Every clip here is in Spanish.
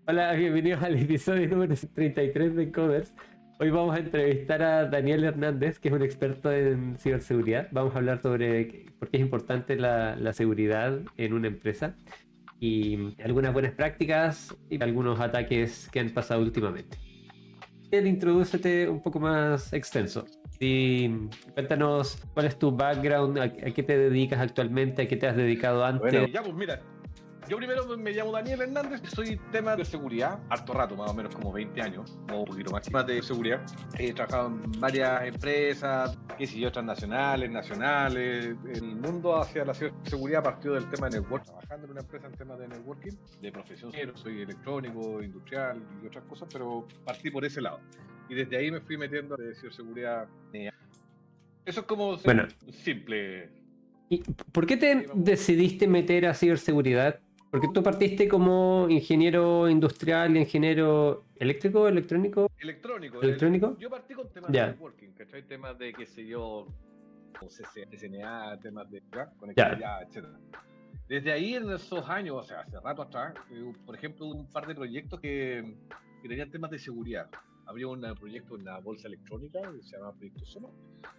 Hola, bienvenidos al episodio número 33 de Coders. Hoy vamos a entrevistar a Daniel Hernández, que es un experto en ciberseguridad. Vamos a hablar sobre por qué es importante la seguridad en una empresa y algunas buenas prácticas y algunos ataques que han pasado últimamente. Introdúcete un poco más extenso. Y cuéntanos cuál es tu background, a qué te dedicas actualmente, a qué te has dedicado Bueno, antes. ya pues mira, yo primero me llamo Daniel Hernández, soy tema de seguridad, harto rato, más o menos como 20 años, o un poquito más de seguridad. He trabajado en varias empresas, qué sé yo, transnacionales, nacionales. El mundo hacia la ciberseguridad partió del tema de network, trabajando en una empresa en temas de networking, de profesión, soy electrónico, industrial y otras cosas, pero partí por ese lado. Y desde ahí me fui metiendo de ciberseguridad. Eso es como Bueno, simple. ¿y por qué te decidiste meter a ciberseguridad? Porque tú partiste como ingeniero industrial, ingeniero eléctrico, electrónico, Electrónico. electrónico. Yo partí con temas de Ya, networking, ¿cachai? Temas de, qué sé yo, CCNA, temas de ya. conectividad, etcétera. Desde ahí, en esos años, o sea, hace rato atrás, por ejemplo, un par de proyectos que tenían temas de seguridad. Había un proyecto en la bolsa electrónica que se llama Proyecto Sono,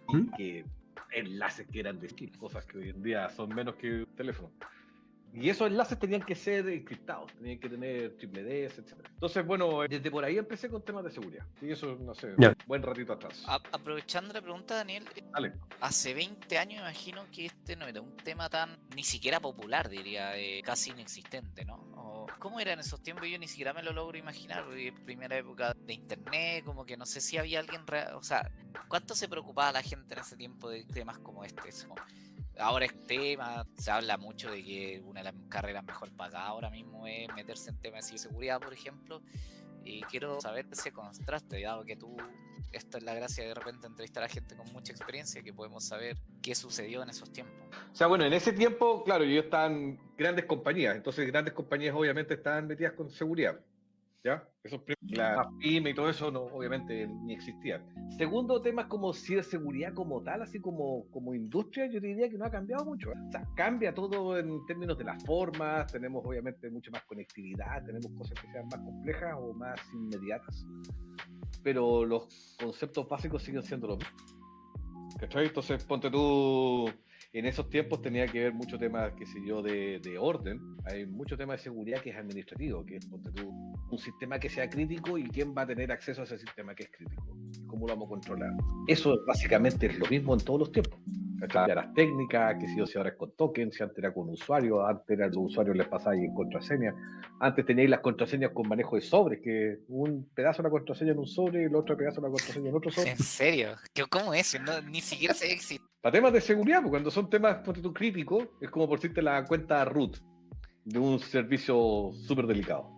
¿Mm? y que enlaces que eran de skin, cosas que hoy en día son menos que un teléfono. Y esos enlaces tenían que ser encriptados, tenían que tener triple Ds, etc. Entonces, bueno, desde por ahí empecé con temas de seguridad. Y eso, no sé, Ya. buen ratito atrás. Aprovechando la pregunta, Daniel, Dale. hace 20 años imagino que este no era un tema tan, ni siquiera popular, diría, casi inexistente, ¿no? ¿Cómo era en esos tiempos? Yo ni siquiera me lo logro imaginar, porque primera época de internet, como que no sé si había alguien real, o sea, ¿cuánto se preocupaba la gente en ese tiempo de temas como este? Ahora es tema, se habla mucho de que una de las carreras mejor pagadas ahora mismo es meterse en temas de ciberseguridad, por ejemplo, y quiero saber ese contraste, dado que tú, esta es la gracia de repente entrevistar a gente con mucha experiencia, que podemos saber qué sucedió en esos tiempos. O sea, bueno, en ese tiempo, claro, yo estaba en grandes compañías, entonces grandes compañías obviamente estaban metidas con seguridad. ¿Ya? La PYME y todo eso no, obviamente ni existían. Segundo, temas como ciberseguridad como tal, así como industria, yo diría que no ha cambiado mucho. O sea, cambia todo en términos de las formas, tenemos obviamente mucha más conectividad, tenemos cosas que sean más complejas o más inmediatas, pero los conceptos básicos siguen siendo los mismos. ¿Cachai? Entonces, ponte tú, en esos tiempos tenía que ver mucho temas, qué sé yo, de orden. Hay mucho tema de seguridad que es administrativo, que es, ponte tú, un sistema que sea crítico y quién va a tener acceso a ese sistema que es crítico. ¿Cómo lo vamos a controlar? Eso básicamente es lo mismo en todos los tiempos. ¿Cachai? Las técnicas, que si ahora es con token, si antes era con usuario, antes era los usuarios les pasáis en contraseña, antes teníais las contraseñas con manejo de sobres, que un pedazo de la contraseña en un sobre y el otro pedazo de la contraseña en otro sobre. ¿En serio? ¿Cómo es? No, ni siquiera se existe. Para temas de seguridad, porque cuando son temas críticos, es como por decirte la cuenta root de un servicio súper delicado.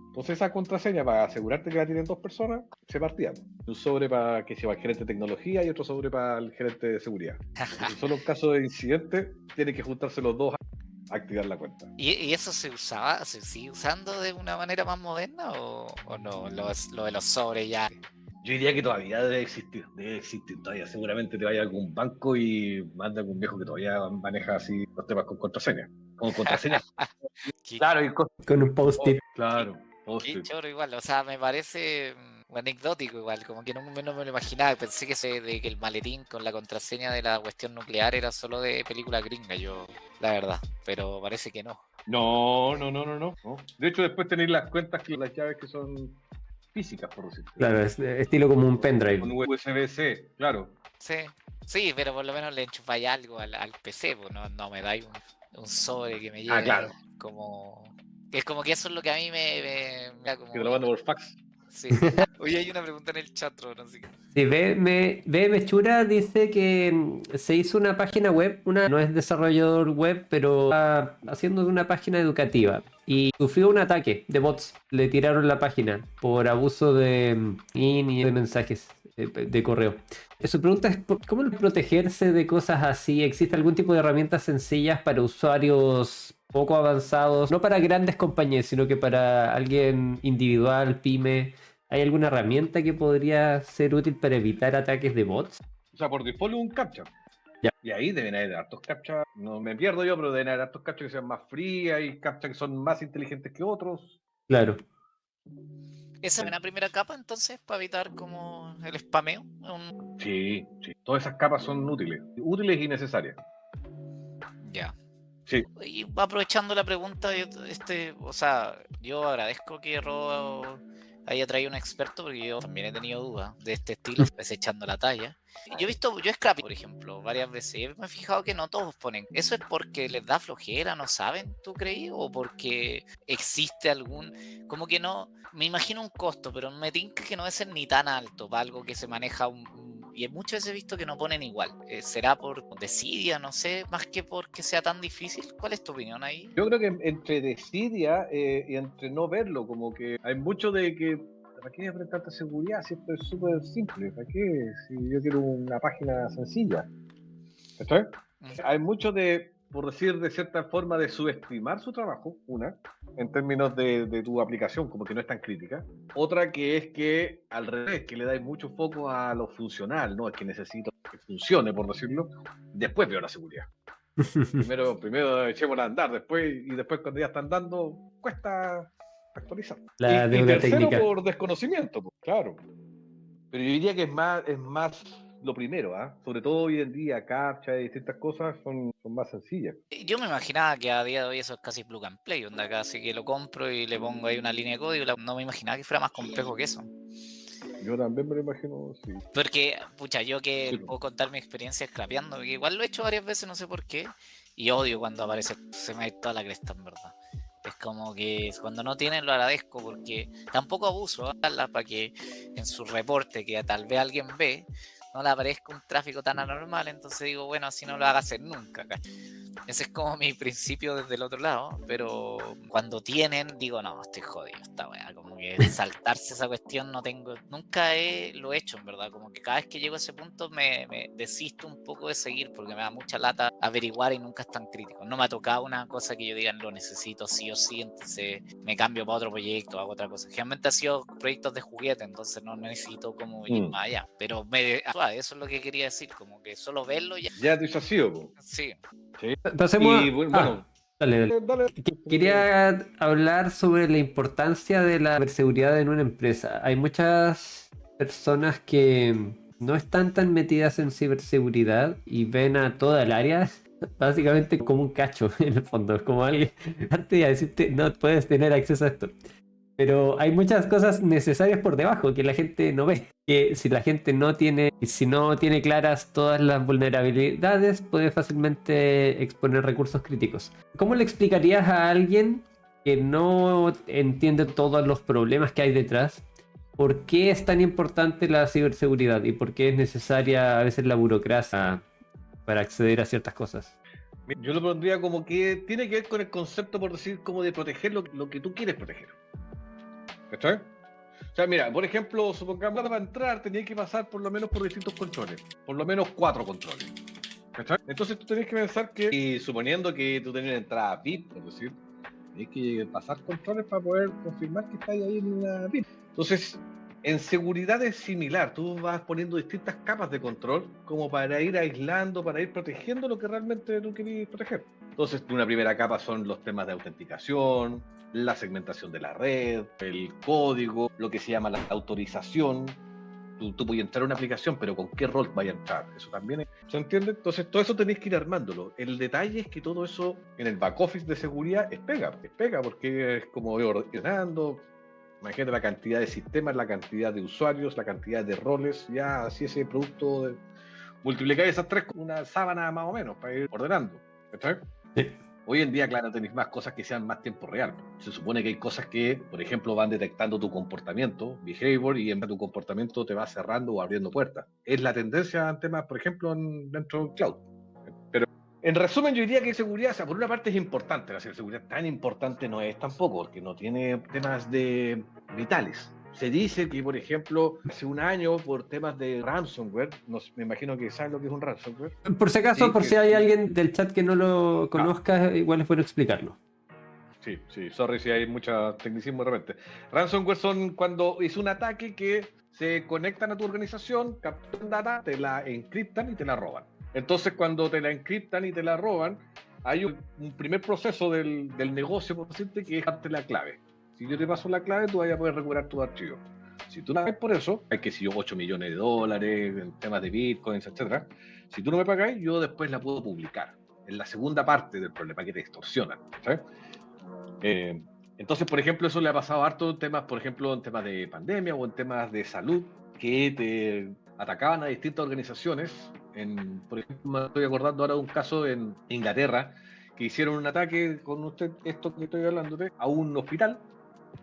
Entonces esa contraseña, para asegurarte que la tienen dos personas, se partía. Un sobre para que se va el gerente de tecnología y otro sobre para el gerente de seguridad. Entonces, solo en caso de incidente, tienen que juntarse los dos a activar la cuenta. ¿Y eso se sigue usando de una manera más moderna o no? Lo de los sobres ya. Yo diría que todavía debe existir todavía. Seguramente te vaya a algún banco y manda algún viejo que todavía maneja así los temas con contraseña. Con contraseña. Claro, y Con un post-it. claro. Qué choro igual, o sea, me parece anecdótico igual, como que no me lo imaginaba, pensé de que el maletín con la contraseña de la cuestión nuclear era solo de película gringa, yo, la verdad, pero parece que no. No. De hecho, después tenéis las cuentas, las llaves que son físicas, por decirlo. Claro, es estilo como un pendrive. Con USB-C, claro. Sí, pero por lo menos le enchufáis algo al PC, pues no me dais un sobre que me llegue claro. como... Es como que eso es lo que a mí me da como... Que te lo mando por fax. Sí. Oye, hay una pregunta en el chat, no sé qué. Sí, Mechura dice que se hizo una página web, no es desarrollador web, pero está haciendo una página educativa y sufrió un ataque de bots. Le tiraron la página por abuso de IN y de mensajes de correo. Su pregunta es, ¿cómo protegerse de cosas así? ¿Existe algún tipo de herramientas sencillas para usuarios poco avanzados? No para grandes compañías, sino que para alguien individual, pyme. ¿Hay alguna herramienta que podría ser útil para evitar ataques de bots? O sea, por default un captcha. Ya. Y ahí deben haber hartos captcha. No me pierdo yo, pero deben haber hartos captcha que sean más frías y captcha que son más inteligentes que otros. Claro. Esa es una primera capa, entonces, para evitar como el spameo. Sí, sí. Todas esas capas son útiles y necesarias. Ya. Sí. Y aprovechando la pregunta, o sea, yo agradezco que Robo haya traído un experto, porque yo también he tenido dudas de este estilo, echando la talla. Yo he Scrappy, por ejemplo, varias veces, y me he fijado que no todos ponen. ¿Eso es porque les da flojera, no saben, tú creí? ¿O porque existe como que no, me imagino un costo, pero me tinca que no debe ser ni tan alto para algo que se maneja y muchas veces he visto que no ponen igual. ¿Será por desidia, no sé, más que porque sea tan difícil? ¿Cuál es tu opinión ahí? Yo creo que entre desidia y entre no verlo, como que hay mucho de que ¿para qué hacer tanta seguridad si esto es súper simple? ¿Para qué? Si yo quiero una página sencilla. ¿Está? Hay mucho de, por decir de cierta forma, de subestimar su trabajo, en términos de tu aplicación, como que no es tan crítica. Otra que es que, al revés, que le dais mucho foco a lo funcional, ¿no? Es que necesito que funcione, por decirlo. Después veo la seguridad. Primero echémosla a andar, después cuando ya están dando, cuesta actualizar. La Y deuda tercero, técnica. por desconocimiento, pues, claro. Pero yo diría que es más lo primero, sobre todo hoy en día, CAPTCHA y distintas cosas son más sencillas. Yo me imaginaba que a día de hoy eso es casi plug and play, onda casi que lo compro y le pongo ahí una línea de código. No me imaginaba que fuera más complejo que eso. Yo también me lo imagino, sí. Porque, pucha, yo que Sí, puedo contar mi experiencia scrapeando, que igual lo he hecho varias veces, no sé por qué, y odio cuando aparece, se me da toda la cresta, en verdad. Es como que cuando no tienen lo agradezco, porque tampoco abuso, para que en su reporte, que tal vez alguien ve, no le aparezca un tráfico tan anormal, entonces digo, bueno, así no lo haga hacer nunca. Ese es como mi principio desde el otro lado, pero cuando tienen, digo, no, estoy jodido, esta weá, como que saltarse esa cuestión nunca lo he hecho, en verdad, como que cada vez que llego a ese punto me desisto un poco de seguir, porque me da mucha lata averiguar y nunca es tan crítico. No me ha tocado una cosa que yo diga, lo necesito sí o sí, entonces me cambio para otro proyecto, hago otra cosa. Generalmente ha sido proyectos de juguete, entonces no necesito como ir más allá, pero eso es lo que quería decir, como que solo verlo ya. Ya te has sido, Sí. sí. Pasemos Y a... bueno, dale. dale. Quería hablar sobre la importancia de la ciberseguridad en una empresa. Hay muchas personas que no están tan metidas en ciberseguridad y ven a toda el área básicamente como un cacho, en el fondo. Es como alguien antes de decirte, no puedes tener acceso a esto. Pero hay muchas cosas necesarias por debajo que la gente no ve. Que si la gente si no tiene claras todas las vulnerabilidades, puede fácilmente exponer recursos críticos. ¿Cómo le explicarías a alguien que no entiende todos los problemas que hay detrás? ¿Por qué es tan importante la ciberseguridad y por qué es necesaria a veces la burocracia para acceder a ciertas cosas? Yo lo pondría como que tiene que ver con el concepto, por decir, como de proteger lo que tú quieres proteger. ¿Cachai? O sea, mira, por ejemplo, supongamos que para entrar tenía que pasar por lo menos por distintos controles, por lo menos 4 controles. ¿Cachai? Entonces tú tenés que pensar que, y suponiendo que tú tenés entrada VIP, por decir, tenés que pasar controles para poder confirmar que estáis ahí en una VIP. Entonces, en seguridad es similar, tú vas poniendo distintas capas de control como para ir aislando, para ir protegiendo lo que realmente tú querías proteger. Entonces, una primera capa son los temas de autenticación, la segmentación de la red, el código, lo que se llama la autorización. Tú puedes entrar a una aplicación, pero ¿con qué rol vaya a entrar? Eso también ¿se entiende? Entonces, todo eso tenéis que ir armándolo. El detalle es que todo eso en el back office de seguridad es pega, porque es como ordenando. Imagínate la cantidad de sistemas, la cantidad de usuarios, la cantidad de roles, ya así ese producto, multiplicar esas tres con una sábana más o menos para ir ordenando. ¿Está? Sí. Hoy en día, claro, tenéis más cosas que sean más tiempo real. Se supone que hay cosas que, por ejemplo, van detectando tu comportamiento, behavior, y en tu comportamiento te va cerrando o abriendo puertas. Es la tendencia en temas, por ejemplo, dentro del cloud. Pero en resumen, yo diría que seguridad, o sea, por una parte es importante, la ciberseguridad tan importante no es tampoco, porque no tiene temas vitales. Se dice que, por ejemplo, hace un año, por temas de ransomware, me imagino que saben lo que es un ransomware. Por si acaso, Sí, por si hay alguien del chat que no lo conozca, igual es bueno explicarlo. Sí, sorry si hay mucho tecnicismo de repente. Ransomware son cuando es un ataque que se conectan a tu organización, capturan data, te la encriptan y te la roban. Entonces, cuando te la encriptan y te la roban, hay un primer proceso del negocio, por decirte, que es darte la clave. Si yo te paso la clave, tú vas a poder recuperar tu archivo. Si tú no me pagas por eso, hay que si yo 8 millones de dólares en temas de bitcoins, etcétera. Si tú no me pagáis, yo después la puedo publicar. Es la segunda parte del problema, que te extorsionan, ¿sabes? Entonces, por ejemplo, eso le ha pasado harto en temas, por ejemplo, en temas de pandemia o en temas de salud, que te atacaban a distintas organizaciones. Por ejemplo, me estoy acordando ahora de un caso en Inglaterra, que hicieron un ataque con esto que estoy hablando, a un hospital,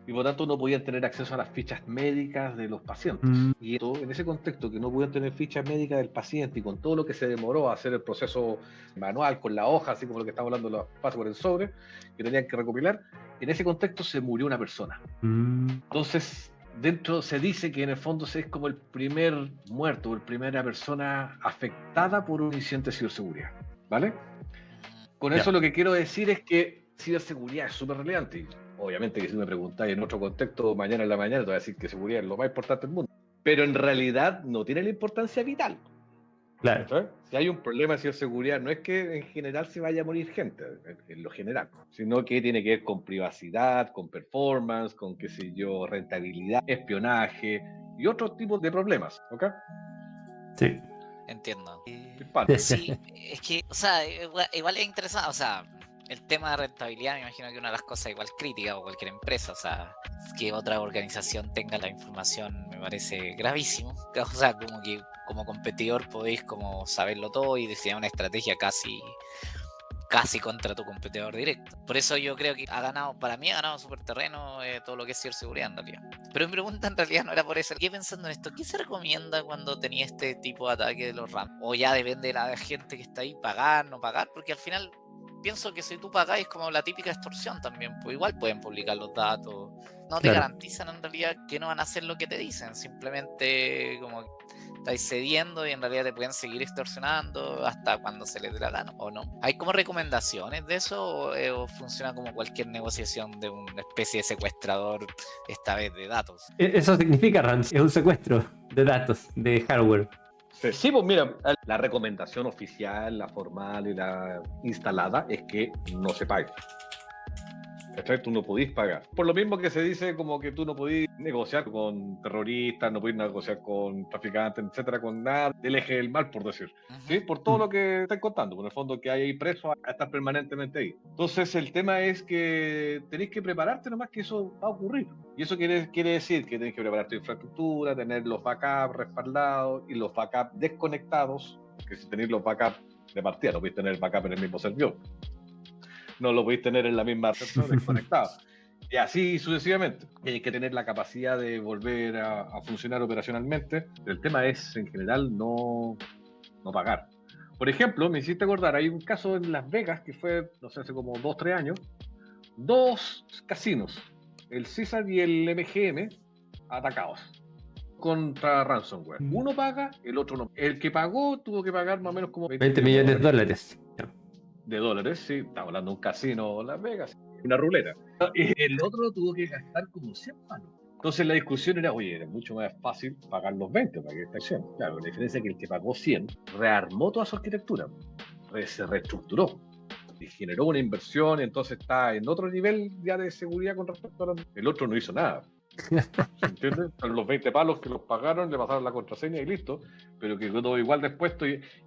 y por tanto no podían tener acceso a las fichas médicas de los pacientes. Y en ese contexto, que no podían tener fichas médicas del paciente, y con todo lo que se demoró a hacer el proceso manual con la hoja, así como lo que estamos hablando de los pasos por el sobre, que tenían que recopilar, en ese contexto se murió una persona. Entonces, dentro se dice que en el fondo es como el primer muerto, la primera persona afectada por un incidente de ciberseguridad, ¿vale? Con eso lo que quiero decir es que ciberseguridad es súper relevante. Obviamente que si me preguntáis en otro contexto, mañana en la mañana te voy a decir que seguridad es lo más importante del mundo. Pero en realidad no tiene la importancia vital. Claro. ¿Sabes? Si hay un problema de ciberseguridad, no es que en general se vaya a morir gente, en lo general, sino que tiene que ver con privacidad, con performance, con, qué sé yo, rentabilidad, espionaje y otros tipos de problemas, ¿ok? Sí. Entiendo. Vale. Sí, es que, o sea, igual es interesante, o sea, el tema de rentabilidad me imagino que una de las cosas igual críticas o cualquier empresa, o sea, que otra organización tenga la información me parece gravísimo. O sea, como que como competidor podéis como saberlo todo y diseñar una estrategia casi contra tu competidor directo. Por eso yo creo que para mí ha ganado súper terreno todo lo que es ciberseguridad en realidad. Pero mi pregunta en realidad no era por eso. ¿Qué pensando en esto? ¿Qué se recomienda cuando tenía este tipo de ataque de los RAM? O ya depende de la gente que está ahí, pagar, no pagar, porque al final pienso que si tú pagáis como la típica extorsión también, pues igual pueden publicar los datos. No te garantizan en realidad que no van a hacer lo que te dicen, simplemente como estáis cediendo y en realidad te pueden seguir extorsionando hasta cuando se les dé la gana, ¿o no? ¿Hay como recomendaciones de eso o funciona como cualquier negociación de una especie de secuestrador, esta vez de datos? Eso significa ransom, es un secuestro de datos, de hardware. Sí, pues mira, la recomendación oficial, la formal y la instalada es que no se pague. Tú no podís pagar. Por lo mismo que se dice como que tú no podís negociar con terroristas, no podís negociar con traficantes, etcétera, con nada del eje del mal, por decir. ¿Sí? Por todo lo que están contando, por el fondo que hay ahí preso a estar permanentemente ahí. Entonces el tema es que tenéis que prepararte nomás que eso va a ocurrir. Y eso quiere decir que tenéis que preparar tu infraestructura, tener los backups respaldados y los backups desconectados, que si tenéis los backups de partida, no podéis tener el backup en el mismo servidor. No lo podéis tener en la misma red desconectada. Y así sucesivamente. Hay que tener la capacidad de volver a funcionar operacionalmente. El tema es, en general, no pagar. Por ejemplo, me hiciste acordar, hay un caso en Las Vegas que fue, no sé, hace como 2-3 años. 2 casinos, el Caesars y el MGM, atacados contra ransomware. Uno paga, el otro no. El que pagó tuvo que pagar más o menos como 20 millones de dólares. De dólares, sí, estamos hablando de un casino en Las Vegas, una ruleta. Y el otro tuvo que gastar como 100 palos. Entonces la discusión era, oye, era mucho más fácil pagar los 20 para que esta acción. Claro, la diferencia es que el que pagó 100 rearmó toda su arquitectura, se reestructuró y generó una inversión, y entonces está en otro nivel ya de seguridad con respecto a el otro no hizo nada. ¿Se entiende? Los 20 palos que los pagaron, le pasaron la contraseña y listo, pero que quedó igual después.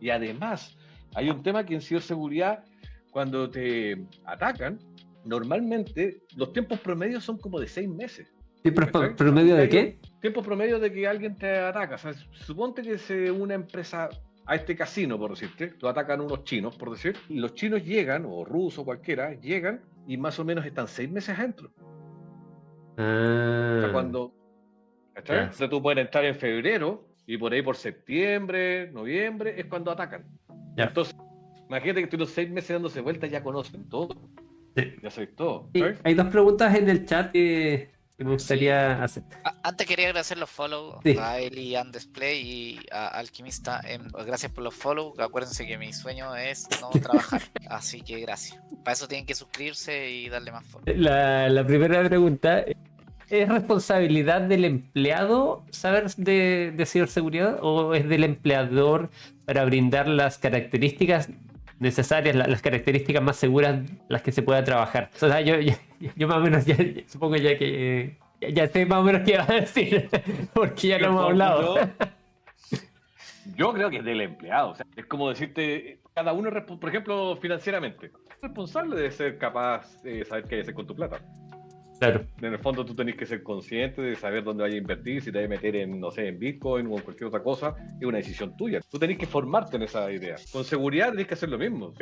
Y además, hay un tema que en ciberseguridad, cuando te atacan, normalmente los tiempos promedios son como de 6 meses. ¿Tiempos promedio de qué? Tiempos promedio de que alguien te ataca. O sea, suponte que una empresa a este casino, por decirte, lo atacan unos chinos, por decir, y los chinos llegan, o rusos, cualquiera, llegan y más o menos están 6 meses adentro. O sea, cuando... ¿cachai? Yes. Entonces tú puedes entrar en febrero y por ahí por septiembre, noviembre, es cuando atacan. Yeah. Entonces, imagínate que tú los 6 meses dándose vueltas ya conocen todo. Sí. Ya sabes todo. Sí, hay 2 preguntas en el chat que me gustaría hacer. Antes quería agradecer los follow a Eli and Display y a Alquimista. Gracias por los follow. Acuérdense que mi sueño es no trabajar. Así que gracias. Para eso tienen que suscribirse y darle más follow. La primera pregunta: ¿es responsabilidad del empleado saber de ciberseguridad o es del empleador para brindar las características necesarias, las características más seguras, las que se pueda trabajar. O sea, yo más o menos ya supongo ya que ya sé más o menos qué vas a decir, porque ya lo hemos hablado. Yo creo que es del empleado. O sea, es como decirte, cada uno, por ejemplo, financieramente, es responsable de ser capaz de saber qué hay que hacer con tu plata. Claro. En el fondo tú tenés que ser consciente de saber dónde vaya a invertir, si te vas a meter en, no sé, en Bitcoin o en cualquier otra cosa, es una decisión tuya. Tú tenés que formarte en esa idea. Con seguridad tenés que hacer lo mismo.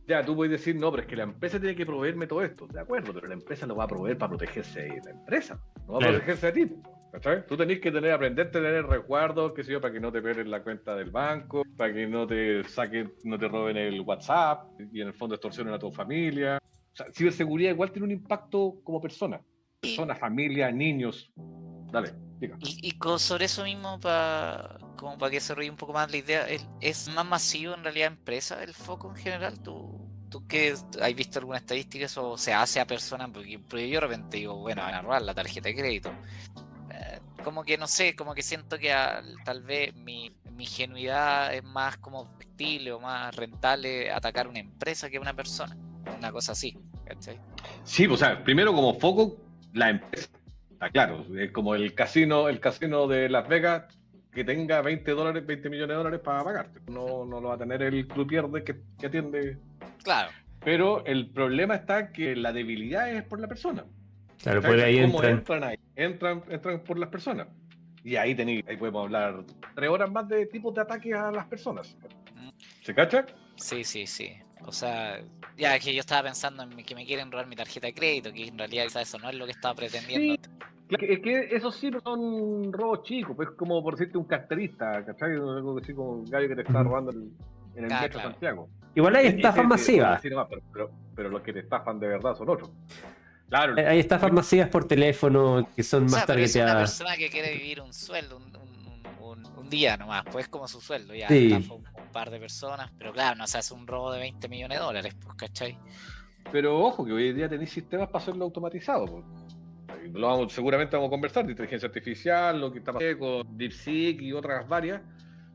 Ya, tú puedes decir, no, pero es que la empresa tiene que proveerme todo esto. De acuerdo, pero la empresa no va a proveer para protegerse de la empresa, no va a protegerse de ti. ¿Cachai? Tú tenés que aprenderte a tener resguardos, qué sé yo, para que no te pierden la cuenta del banco, para que no te saquen, no te roben el WhatsApp y en el fondo extorsionen a tu familia. O sea, ciberseguridad igual tiene un impacto como persona, familia, niños. Dale, diga. Y sobre eso mismo, como para que se ríe un poco más la idea, ¿es más masivo en realidad empresa el foco en general? ¿Tú qué has visto alguna estadística o se hace a personas? Porque yo de repente digo, bueno, van a robar la tarjeta de crédito. Como que no sé, como que siento que tal vez mi ingenuidad es más como factible o más rentable atacar una empresa que una persona. Una cosa así, ¿cachai? Sí, o sea, primero como foco, la empresa. Está claro, es como el casino de Las Vegas que tenga $20, $20 millones para pagarte. No lo va a tener el croupier que atiende. Claro. Pero el problema está que la debilidad es por la persona. Claro, por ahí ¿Cómo entran ahí? Entran por las personas. Y ahí podemos hablar 3 horas más de tipos de ataques a las personas. ¿Se cacha? Sí. O sea, ya que yo estaba pensando en que me quieren robar mi tarjeta de crédito, que en realidad quizás eso no es lo que estaba pretendiendo. Sí, es que esos sí no son robos chicos, pues como por decirte un carterista, ¿cachai? Algo así como un gallo que te está robando en el metro claro. Santiago. Igual hay estafas masivas. Pero los que te estafan de verdad son otros. Claro. Hay estafas masivas por teléfono que son más pero es una targeteadas. persona que quiere vivir un sueldo, un día nomás, pues como su sueldo, ya Sí. estafa un par de personas, pero claro, no se hace un robo de $20 millones, pues, ¿cachai? Pero ojo, que hoy en día tenéis sistemas para hacerlo automatizado. Pues. Seguramente vamos a conversar de inteligencia artificial, lo que está pasando con DeepSeek y otras varias,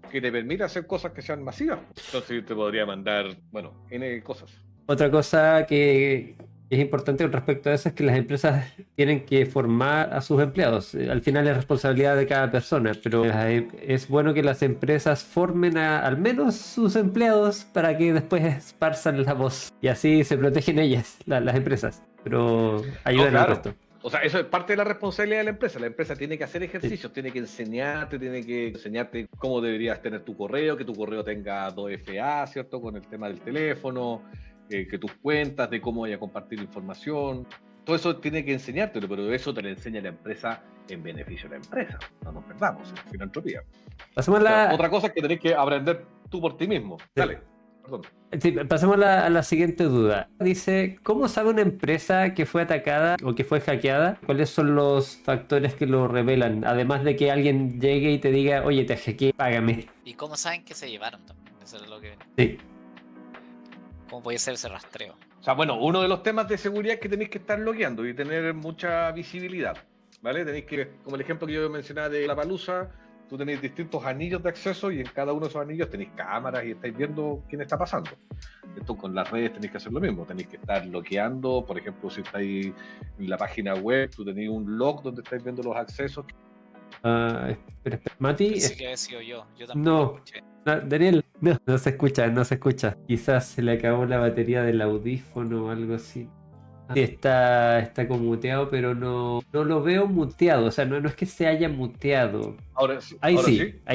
que te permite hacer cosas que sean masivas. Entonces te podría mandar, bueno, N cosas. Otra cosa que es importante con respecto a eso es que las empresas tienen que formar a sus empleados. Al final es responsabilidad de cada persona, pero es bueno que las empresas formen al menos sus empleados para que después esparzan la voz y así se protegen ellas, las empresas, pero ayudan al resto. O sea, eso es parte de la responsabilidad de la empresa. La empresa tiene que hacer ejercicios, tiene que enseñarte cómo deberías tener tu correo, que tu correo tenga 2FA, ¿cierto? Con el tema del teléfono, que tus cuentas, de cómo vaya a compartir información. Todo eso tiene que enseñártelo, pero eso te lo enseña la empresa en beneficio de la empresa. No nos perdamos, es filantropía. Otra cosa es que tenés que aprender tú por ti mismo. Dale. Sí, pasemos a la siguiente duda. Dice, ¿cómo sabe una empresa que fue atacada o que fue hackeada? ¿Cuáles son los factores que lo revelan? Además de que alguien llegue y te diga, oye, te hackeé, págame. ¿Y cómo saben que se llevaron también? Eso es lo que... Sí. ¿Cómo puede ser ese rastreo? O sea, bueno, uno de los temas de seguridad es que tenéis que estar logueando y tener mucha visibilidad, ¿vale? Tenéis que, como el ejemplo que yo mencionaba de la Palusa, tú tenéis distintos anillos de acceso y en cada uno de esos anillos tenéis cámaras y estáis viendo quién está pasando. Esto con las redes tenéis que hacer lo mismo, tenéis que estar bloqueando, por ejemplo, si estáis en la página web, tú tenéis un log donde estáis viendo los accesos. Espera, Mati. Pensé que había sido yo tampoco no, lo escuché. No, Daniel, no se escucha. Quizás se le acabó la batería del audífono o algo así. Sí, está como muteado, pero no lo veo muteado. O sea, no es que se haya muteado. Ahora ahí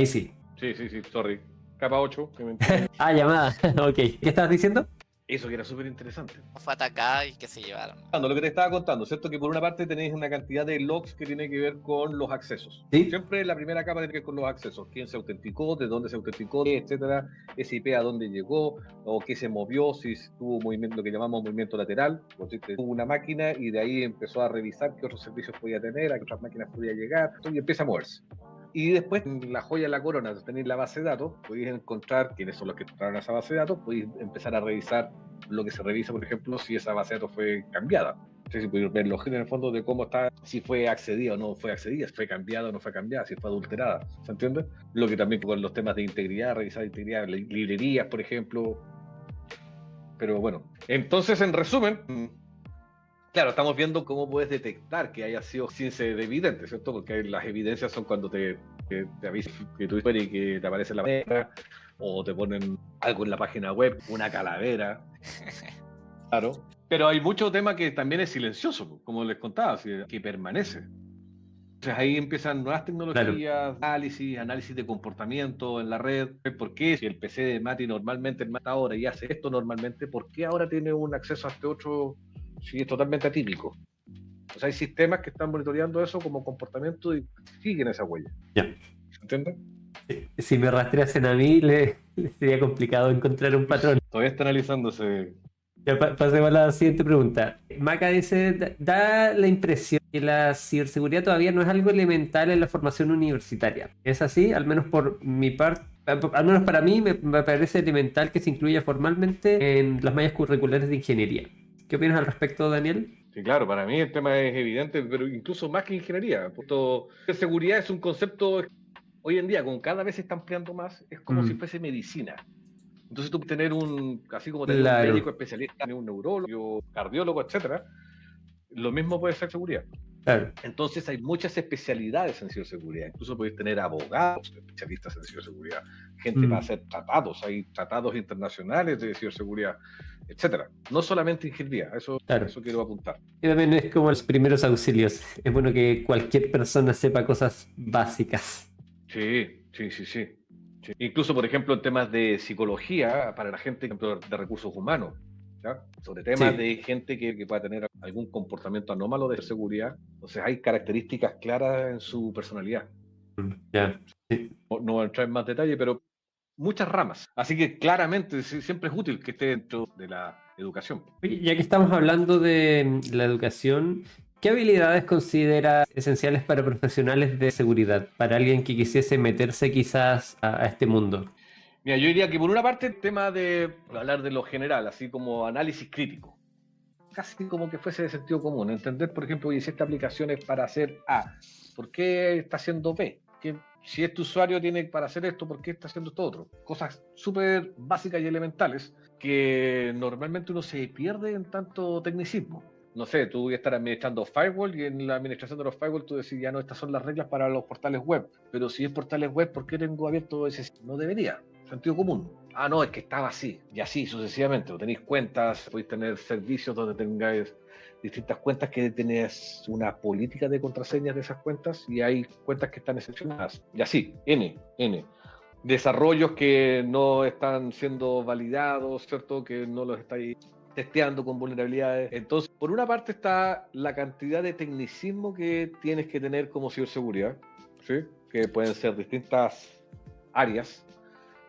sí. Sí, sorry. Capa 8. llamada. Ok. ¿Qué estabas diciendo? Eso que era súper interesante. Fue atacada y que se llevaron. Lo que te estaba contando, ¿cierto? Que por una parte tenéis una cantidad de logs que tiene que ver con los accesos. ¿Sí? Siempre la primera capa tiene que ver con los accesos. ¿Quién se autenticó? ¿De dónde se autenticó? Etcétera. Ese IP a dónde llegó, o qué se movió, si tuvo movimiento, lo que llamamos movimiento lateral. Tuvo una máquina y de ahí empezó a revisar qué otros servicios podía tener, a qué otras máquinas podía llegar, y empieza a moverse. Y después, la joya de la corona, tenéis la base de datos, podéis encontrar quiénes son los que entraron a esa base de datos, podéis empezar a revisar lo que se revisa, por ejemplo, si esa base de datos fue cambiada. Entonces, si podéis ver los en el fondo de cómo está, si fue accedida o no fue accedida, si fue cambiada o no fue cambiada, si fue adulterada, ¿se entiende? Lo que también con los temas de integridad, revisar integridad, librerías, por ejemplo, pero bueno. Entonces, en resumen, claro, estamos viendo cómo puedes detectar que haya sido sin ser evidente, ¿cierto? Porque las evidencias son cuando te avisan que tú y que te aparece la bandera, o te ponen algo en la página web, una calavera. Claro. Pero hay mucho tema que también es silencioso, como les contaba, que permanece. Entonces ahí empiezan nuevas tecnologías, análisis de comportamiento en la red. ¿Por qué si el PC de Mati normalmente el Mati ahora y hace esto normalmente, por qué ahora tiene un acceso a este otro si es totalmente atípico? O sea, hay sistemas que están monitoreando eso como comportamiento y siguen esa huella. Ya. ¿Se entiende? Si me rastreasen a mí, le sería complicado encontrar un patrón. Todavía está analizándose. Ya, pasemos a la siguiente pregunta. Maca dice, da la impresión que la ciberseguridad todavía no es algo elemental en la formación universitaria. ¿Es así? Al menos por mi parte, al menos para mí me parece elemental que se incluya formalmente en las mallas curriculares de ingeniería. ¿Qué opinas al respecto, Daniel? Sí, claro, para mí el tema es evidente, pero incluso más que ingeniería. Seguridad es un concepto, hoy en día, con cada vez se está ampliando más, es como si fuese medicina. Entonces tú tener así como tener un médico especialista, un neurólogo, cardiólogo, etcétera, lo mismo puede ser seguridad. Claro. Entonces hay muchas especialidades en ciberseguridad, incluso podéis tener abogados especialistas en ciberseguridad, gente para hacer tratados, hay tratados internacionales de ciberseguridad, etcétera. No solamente ingeniería, eso quiero apuntar. Y también es como los primeros auxilios. Es bueno que cualquier persona sepa cosas básicas. Sí. Incluso, por ejemplo, en temas de psicología, para la gente de recursos humanos, ¿ya? Sobre temas de gente que pueda tener algún comportamiento anómalo de seguridad. Entonces hay características claras en su personalidad. Ya. Sí. No voy a entrar en más detalle, pero muchas ramas. Así que claramente siempre es útil que esté dentro de la educación. Oye, ya que estamos hablando de la educación, ¿qué habilidades consideras esenciales para profesionales de seguridad? Para alguien que quisiese meterse quizás a este mundo. Mira, yo diría que por una parte el tema de hablar de lo general, así como análisis crítico. Casi como que fuese de sentido común. Entender, por ejemplo, si esta aplicación es para hacer A, ¿por qué está haciendo B? Si este usuario tiene para hacer esto, ¿por qué está haciendo esto otro? Cosas súper básicas y elementales que normalmente uno se pierde en tanto tecnicismo. No sé, tú voy a estar administrando firewall y en la administración de los firewall tú decís, ya no, estas son las reglas para los portales web. Pero si es portales web, ¿por qué tengo abierto ese? No debería. Sentido común. Ah, no, es que estaba así. Y así sucesivamente. Tenéis cuentas, podéis tener servicios donde tengáis distintas cuentas que tenés una política de contraseñas de esas cuentas y hay cuentas que están excepcionadas. Y así, N. Desarrollos que no están siendo validados, ¿cierto? Que no los estáis testeando con vulnerabilidades. Entonces, por una parte está la cantidad de tecnicismo que tienes que tener como ciberseguridad, ¿sí? Que pueden ser distintas áreas.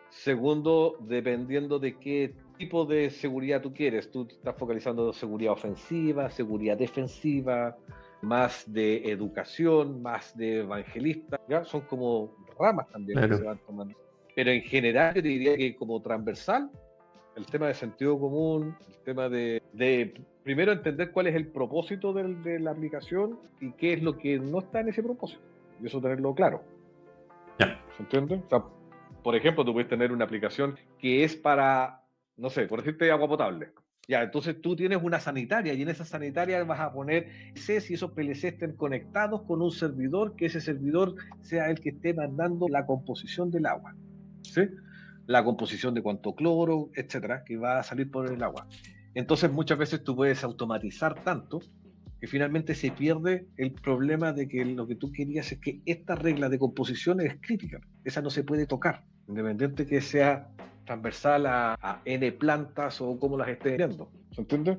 Segundo, dependiendo de qué tipo de seguridad tú quieres. Tú estás focalizando en seguridad ofensiva, seguridad defensiva, más de educación, más de evangelista. ¿Ya? Son como ramas también que se van tomando. Pero en general yo diría que como transversal, el tema de sentido común, el tema de primero entender cuál es el propósito de la aplicación y qué es lo que no está en ese propósito. Y eso tenerlo claro. ¿Se entiende? O sea, por ejemplo, tú puedes tener una aplicación que es para, no sé, por decirte agua potable. Ya, entonces tú tienes una sanitaria y en esa sanitaria vas a poner PLCs y esos PLCs estén conectados con un servidor, que ese servidor sea el que esté mandando la composición del agua, ¿sí? La composición de cuánto cloro, etcétera, que va a salir por el agua. Entonces muchas veces tú puedes automatizar tanto que finalmente se pierde el problema de que lo que tú querías es que esta regla de composición es crítica. Esa no se puede tocar, independiente que sea transversal a N plantas o cómo las esté viendo. ¿Se entiende?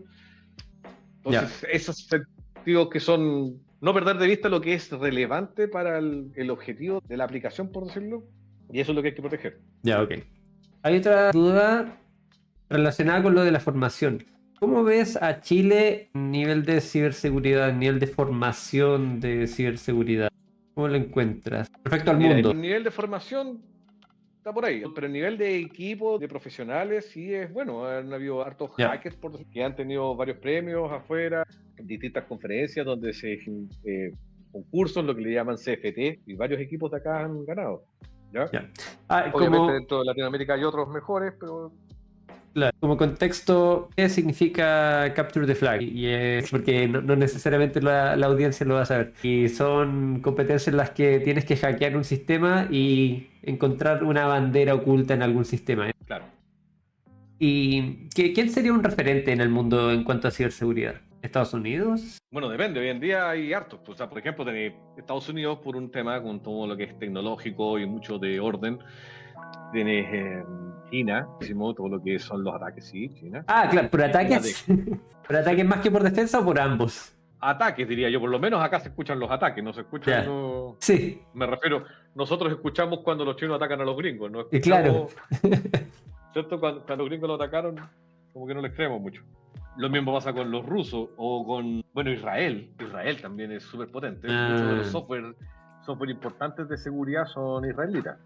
Entonces, esos sentidos que son no perder de vista lo que es relevante para el objetivo de la aplicación, por decirlo, y eso es lo que hay que proteger. Ya, ok. Hay otra duda relacionada con lo de la formación. ¿Cómo ves a Chile a nivel de ciberseguridad, a nivel de formación de ciberseguridad? ¿Cómo lo encuentras? Respecto al mundo. El nivel de formación está por ahí, pero el nivel de equipo, de profesionales, sí es bueno. Han habido hartos hackers que han tenido varios premios afuera, distintas conferencias donde se concursos, lo que le llaman CFT, y varios equipos de acá han ganado. ¿Ya? Obviamente dentro de Latinoamérica hay otros mejores, pero Claro, como contexto, ¿qué significa Capture the Flag? Y es porque no necesariamente la audiencia lo va a saber. Y son competencias en las que tienes que hackear un sistema y encontrar una bandera oculta en algún sistema. Claro. ¿Y quién sería un referente en el mundo en cuanto a ciberseguridad? ¿Estados Unidos? Bueno, depende. Hoy en día hay hartos. O sea, por ejemplo, tenés Estados Unidos por un tema con todo lo que es tecnológico y mucho de orden. Tienes China, todo lo que son los ataques, sí, China. Ah, claro, ¿por El tema de ataques? ¿Por ataques más que por defensa o por ambos? ataques, diría yo. Por lo menos acá se escuchan los ataques, no se escuchan Ya. los... Sí, Me refiero, nosotros escuchamos cuando los chinos atacan a los gringos, no y claro. escuchamos, ¿cierto? Cuando los gringos lo atacaron, como que no les creemos mucho. Lo mismo pasa con los rusos o con, bueno, Israel. Israel también es súper potente. Muchos de los software importantes de seguridad son israelitas.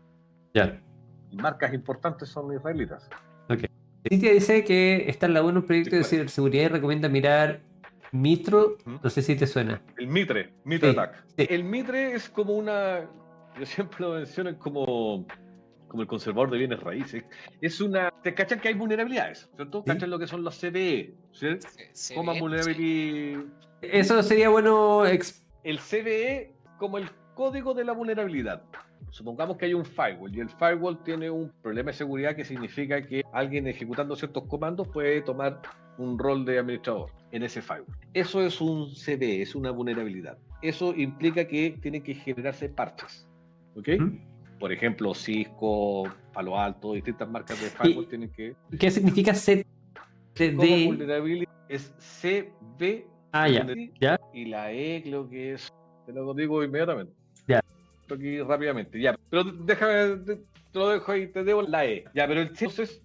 Ya. Y marcas importantes son israelitas. Ok. Cintia dice que está en la ONU un proyecto de ciberseguridad y recomienda mirar Mistro. No sé si te suena. El Mitre Sí, Attack. sí. El Mitre es como una, yo siempre lo menciono como el conservador de bienes raíces. Es una, te cachan que hay vulnerabilidades, ¿cierto? Sí. Cachan lo que son los CVE, ¿sí? Common Vulnerability. Eso sería bueno. El CVE como el código de la vulnerabilidad. Supongamos que hay un firewall y el firewall tiene un problema de seguridad que significa que alguien ejecutando ciertos comandos puede tomar un rol de administrador en ese firewall. Eso es un CVE, es una vulnerabilidad. Eso implica que tienen que generarse parches, ¿ok? Por ejemplo, Cisco, Palo Alto, distintas marcas de firewall tienen que... ¿Qué significa CVE? Como vulnerability es CV. Ah, ya. ¿Ya? Y la E creo que es... Te lo digo inmediatamente. Ya. Aquí rápidamente, ya. Pero déjame, te lo dejo ahí, te debo la E. Ya, pero entonces,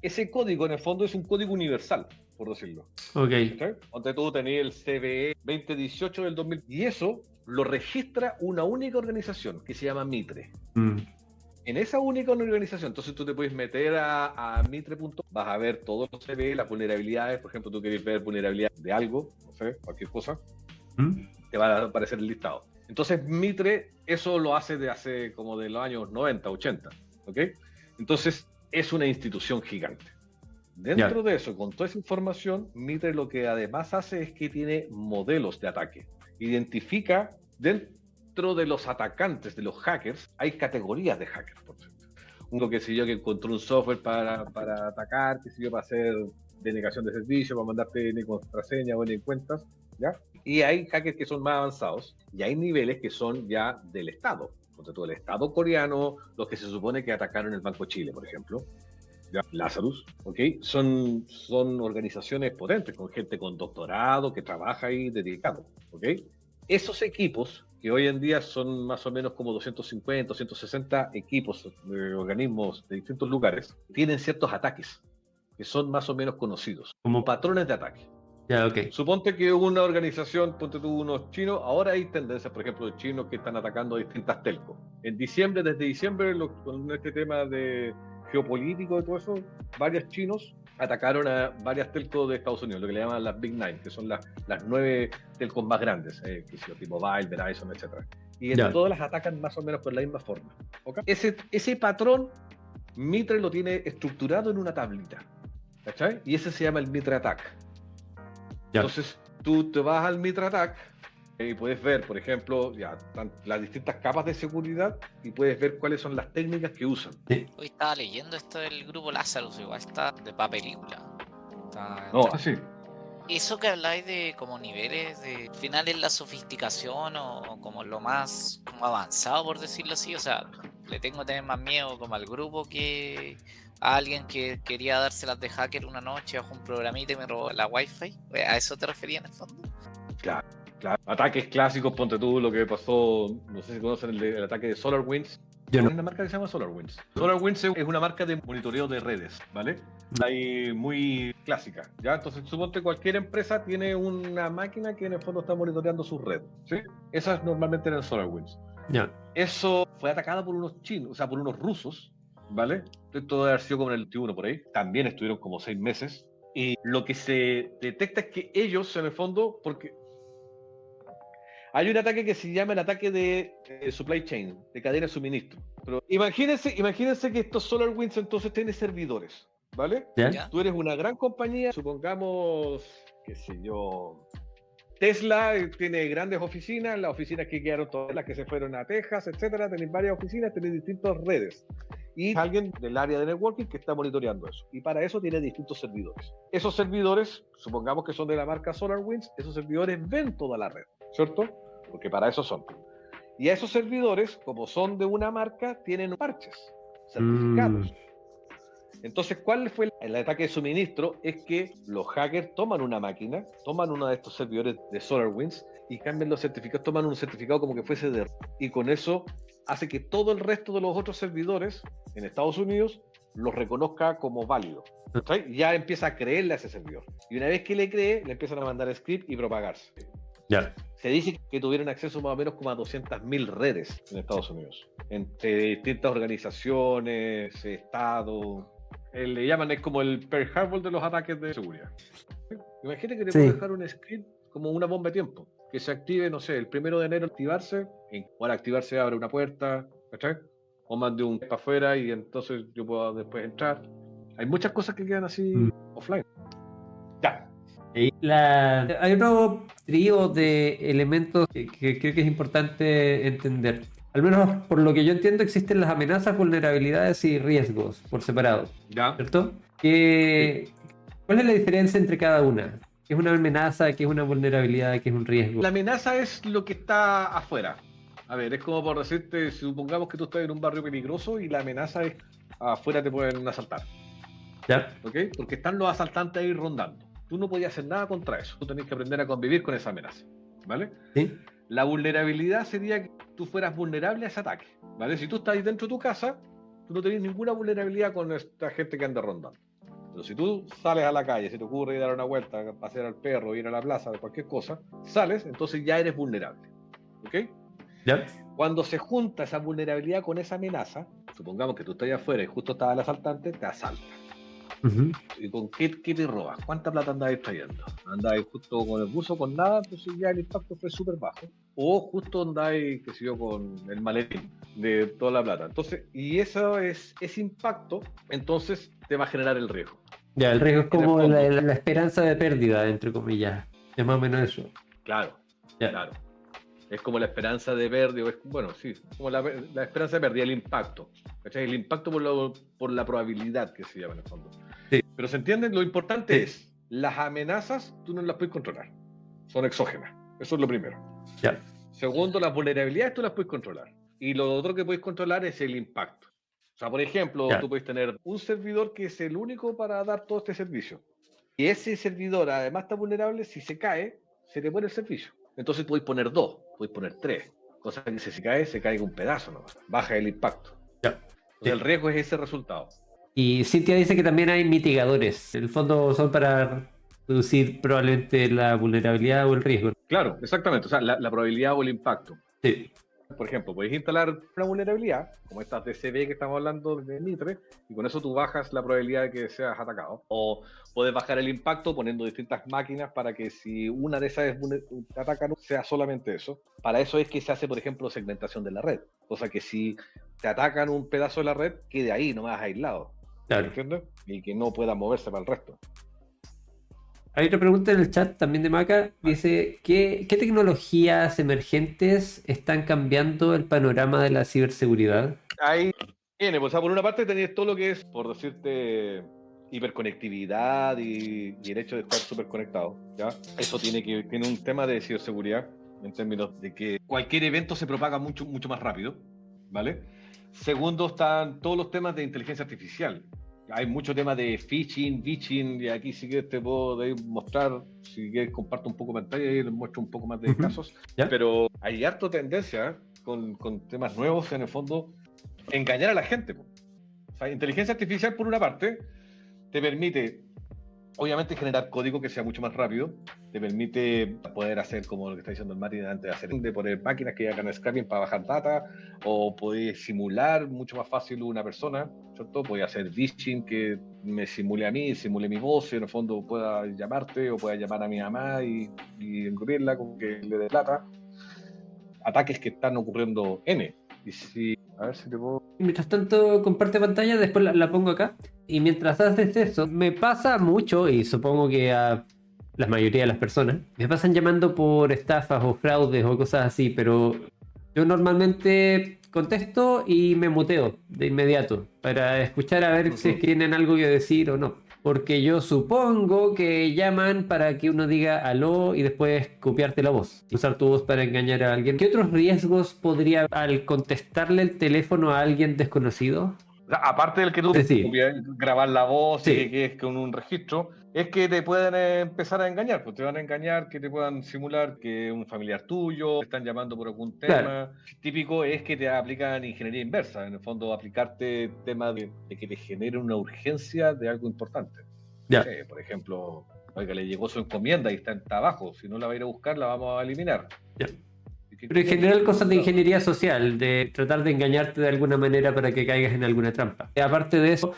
ese código en el fondo es un código universal, por decirlo. Ok. ¿Okay? Donde tú tenías el CVE 2018 del 2000. Y eso lo registra una única organización que se llama Mitre. En esa única organización, entonces tú te puedes meter a mitre.com, vas a ver todos los CVE, las vulnerabilidades. Por ejemplo, tú quieres ver vulnerabilidad de algo, no sé, cualquier cosa, te va a aparecer el listado. Entonces Mitre eso lo hace de hace como de los años 90, 80, ¿ok? Entonces es una institución gigante. Dentro de eso, con toda esa información, Mitre lo que además hace es que tiene modelos de ataque. Identifica dentro de los atacantes, de los hackers, hay categorías de hackers, por ejemplo. Uno que sé yo que encontró un software para atacar, que sé yo, para hacer denegación de servicio, para mandarte ni contraseña o ni cuentas, ¿ya? Y hay hackers que son más avanzados y hay niveles que son ya del Estado. Por todo el Estado coreano, los que se supone que atacaron el Banco Chile, por ejemplo, ¿ya? Lazarus, ¿ok? Son organizaciones potentes, con gente con doctorado que trabaja ahí dedicado, ¿ok? Esos equipos, que hoy en día son más o menos como 250, 260 equipos de organismos de distintos lugares, tienen ciertos ataques que son más o menos conocidos, como patrones de ataque. Ya, ok. Suponte que una organización, ponte tú unos chinos, ahora hay tendencias, por ejemplo, de chinos que están atacando a distintas telcos. Desde diciembre, con este tema de geopolítico y todo eso, varios chinos atacaron a varias telcos de Estados Unidos, lo que le llaman las Big Nine, que son las 9 telcos más grandes, T-Mobile, Verizon, etc. Y todas las atacan más o menos por la misma forma. ¿Okay? Ese patrón, Mitre lo tiene estructurado en una tablita, ¿cachai? Y ese se llama el Mitre Attack. Entonces, tú te vas al Mitre Attack y puedes ver, por ejemplo, las distintas capas de seguridad y puedes ver cuáles son las técnicas que usan. Hoy estaba leyendo esto del grupo Lazarus, igual está de película. Sí. Eso que habláis de como niveles de al final es la sofisticación o como lo más como avanzado, por decirlo así. O sea, le tengo que tener más miedo como al grupo que a alguien que quería dárselas de hacker una noche bajo un programita y me robó la wifi. ¿A eso te referías en el fondo? Claro. Ataques clásicos, ponte tú lo que pasó, no sé si conocen el ataque de SolarWinds. Hay una marca que se llama SolarWinds. SolarWinds es una marca de monitoreo de redes, ¿vale? Hay muy clásica, ¿ya? Entonces, suponte cualquier empresa tiene una máquina que en el fondo está monitoreando su red, ¿sí? Esas normalmente eran SolarWinds. Eso fue atacado por unos chinos, o sea, por unos rusos, ¿vale? Esto debe haber sido como en el 21 por ahí. También estuvieron como 6 meses. Y lo que se detecta es que ellos, en el fondo, porque hay un ataque que se llama el ataque de supply chain, de cadena de suministro. Pero imagínense que estos SolarWinds entonces tienen servidores, ¿vale? ¿Ya? ¿Ya? Tú eres una gran compañía, supongamos, qué sé yo, Tesla tiene grandes oficinas, las oficinas que quedaron todas las que se fueron a Texas, etcétera, tenéis varias oficinas, tenéis distintas redes. Y alguien del área de networking que está monitoreando eso. Y para eso tiene distintos servidores. Esos servidores, supongamos que son de la marca SolarWinds, esos servidores ven toda la red, ¿cierto? Porque para eso son. Y a esos servidores, como son de una marca, tienen parches certificados. Entonces, ¿cuál fue el ataque de suministro? Es que los hackers toman una máquina, toman uno de estos servidores de SolarWinds y cambian los certificados, toman un certificado como que fuese de... Y con eso hace que todo el resto de los otros servidores en Estados Unidos los reconozca como válido. ¿Sí? Ya empieza a creerle a ese servidor. Y una vez que le cree, le empiezan a mandar script y propagarse. Ya. Se dice que tuvieron acceso más o menos como a 200.000 redes en Estados Unidos, entre distintas organizaciones, estados. Le llaman, es como el Pearl Harbor de los ataques de seguridad. Imagínate que te puedo dejar un script como una bomba de tiempo, que se active, no sé, el 1 de enero activarse, y al activarse abre una puerta, ¿cachai? O mande un para afuera y entonces yo puedo después entrar. Hay muchas cosas que quedan así offline. Ya. Hay otro trío de elementos que creo que es importante entender. Al menos por lo que yo entiendo, existen las amenazas, vulnerabilidades y riesgos por separado, Ya. ¿cierto? Sí. ¿Cuál es la diferencia entre cada una? ¿Qué es una amenaza? ¿Qué es una vulnerabilidad? ¿Qué es un riesgo? La amenaza es lo que está afuera. A ver, es como por decirte, supongamos que tú estás en un barrio peligroso y la amenaza es afuera te pueden asaltar. ¿Ya? ¿Ok? Porque están los asaltantes ahí rondando. Tú no podías hacer nada contra eso. Tú tenés que aprender a convivir con esa amenaza. ¿Vale? ¿Sí? La vulnerabilidad sería que tú fueras vulnerable a ese ataque. ¿Vale? Si tú estás ahí dentro de tu casa, tú no tenés ninguna vulnerabilidad con esta gente que anda rondando. Pero si tú sales a la calle, se te ocurre dar una vuelta, pasear al perro, ir a la plaza, de cualquier cosa, sales, entonces ya eres vulnerable. ¿Ok? ¿Ya? Cuando se junta esa vulnerabilidad con esa amenaza, supongamos que tú estás allá afuera y justo estaba el asaltante, te asalta. Uh-huh. ¿Y con qué te robas? ¿Cuánta plata andáis trayendo? ¿Andáis justo con el buzo, con nada? Entonces ya el impacto fue súper bajo. O justo andáis, qué sé yo, con el maletín de toda la plata. Entonces, y eso es ese impacto, entonces te va a generar el riesgo. Ya, el riesgo es En el como fondo. la esperanza de pérdida, entre comillas. Es más o menos eso. Claro, Ya. claro. Es como la esperanza de pérdida, bueno, sí, como la esperanza de pérdida, el impacto. ¿Cachai? El impacto por la probabilidad que se llama en el fondo. Sí. Pero ¿se entiende? Lo importante Sí. es, las amenazas tú no las puedes controlar. Son exógenas. Eso es lo primero. Ya. Segundo, las vulnerabilidades tú las puedes controlar. Y lo otro que puedes controlar es el impacto. O sea, por ejemplo, Ya. tú puedes tener un servidor que es el único para dar todo este servicio. Y ese servidor además está vulnerable, si se cae, se te muere el servicio. Entonces puedes poner 2, puedes poner 3. Cosa que si se cae un pedazo nomás. Baja el impacto. Ya. Entonces Sí. el riesgo es ese resultado. Y Cintia dice que también hay mitigadores. En el fondo son para reducir probablemente la vulnerabilidad o el riesgo. Claro, exactamente. O sea, la probabilidad o el impacto. Sí. Por ejemplo, puedes instalar una vulnerabilidad, como estas DCB que estamos hablando de Mitre, y con eso tú bajas la probabilidad de que seas atacado. O puedes bajar el impacto poniendo distintas máquinas para que si una de esas te ataca, no sea solamente eso. Para eso es que se hace, por ejemplo, segmentación de la red. Cosa que si te atacan un pedazo de la red, quede ahí, nomás aislado. Claro. ¿Entiendes? Y que no pueda moverse para el resto. Hay otra pregunta en el chat también de Maca. Dice, ¿qué tecnologías emergentes están cambiando el panorama de la ciberseguridad? Ahí viene, pues, o sea, por una parte tenías todo lo que es, por decirte, hiperconectividad y el hecho de estar súper conectado, ¿ya? Eso tiene un tema de ciberseguridad, en términos de que cualquier evento se propaga mucho, mucho más rápido, ¿vale? Segundo, están todos los temas de inteligencia artificial. Hay mucho tema de phishing, y aquí sí que te puedo mostrar, si quieres comparto un poco pantalla y les muestro un poco más de casos, ¿Ya? pero hay harto tendencia con temas nuevos, en el fondo, engañar a la gente. O sea, inteligencia artificial, por una parte, te permite, obviamente, generar código que sea mucho más rápido, te permite poder hacer, como lo que está diciendo el Mati antes, de poner máquinas que hagan scraping para bajar data, o poder simular mucho más fácil una persona, ¿cierto? Puede hacer phishing que me simule a mí, simule mi voz, y en el fondo pueda llamarte, o pueda llamar a mi mamá y encubrirla con que le dé plata. Ataques que están ocurriendo N. Y si, a ver si te puedo... Mientras tanto, comparte pantalla, después la pongo acá. Y mientras haces eso, me pasa mucho, y supongo que a la mayoría de las personas, me pasan llamando por estafas o fraudes o cosas así, pero yo normalmente contesto y me muteo de inmediato para escuchar a ver si es que tienen algo que decir o no. Porque yo supongo que llaman para que uno diga aló y después copiarte la voz. Usar tu voz para engañar a alguien. ¿Qué otros riesgos podría al contestarle el teléfono a alguien desconocido? O sea, aparte del que tú Sí. grabar la voz y Sí. que quedes con un registro, es que te pueden empezar a engañar, pues te van a engañar, que te puedan simular que un familiar tuyo, te están llamando por algún Claro. tema. Típico es que te aplican ingeniería inversa, en el fondo aplicarte tema de que te genere una urgencia de algo importante. Ya. Sí, por ejemplo, oiga, le llegó su encomienda y está abajo, si no la va a ir a buscar, la vamos a eliminar. Ya. Pero en general cosas de ingeniería social, de tratar de engañarte de alguna manera para que caigas en alguna trampa. Aparte de eso,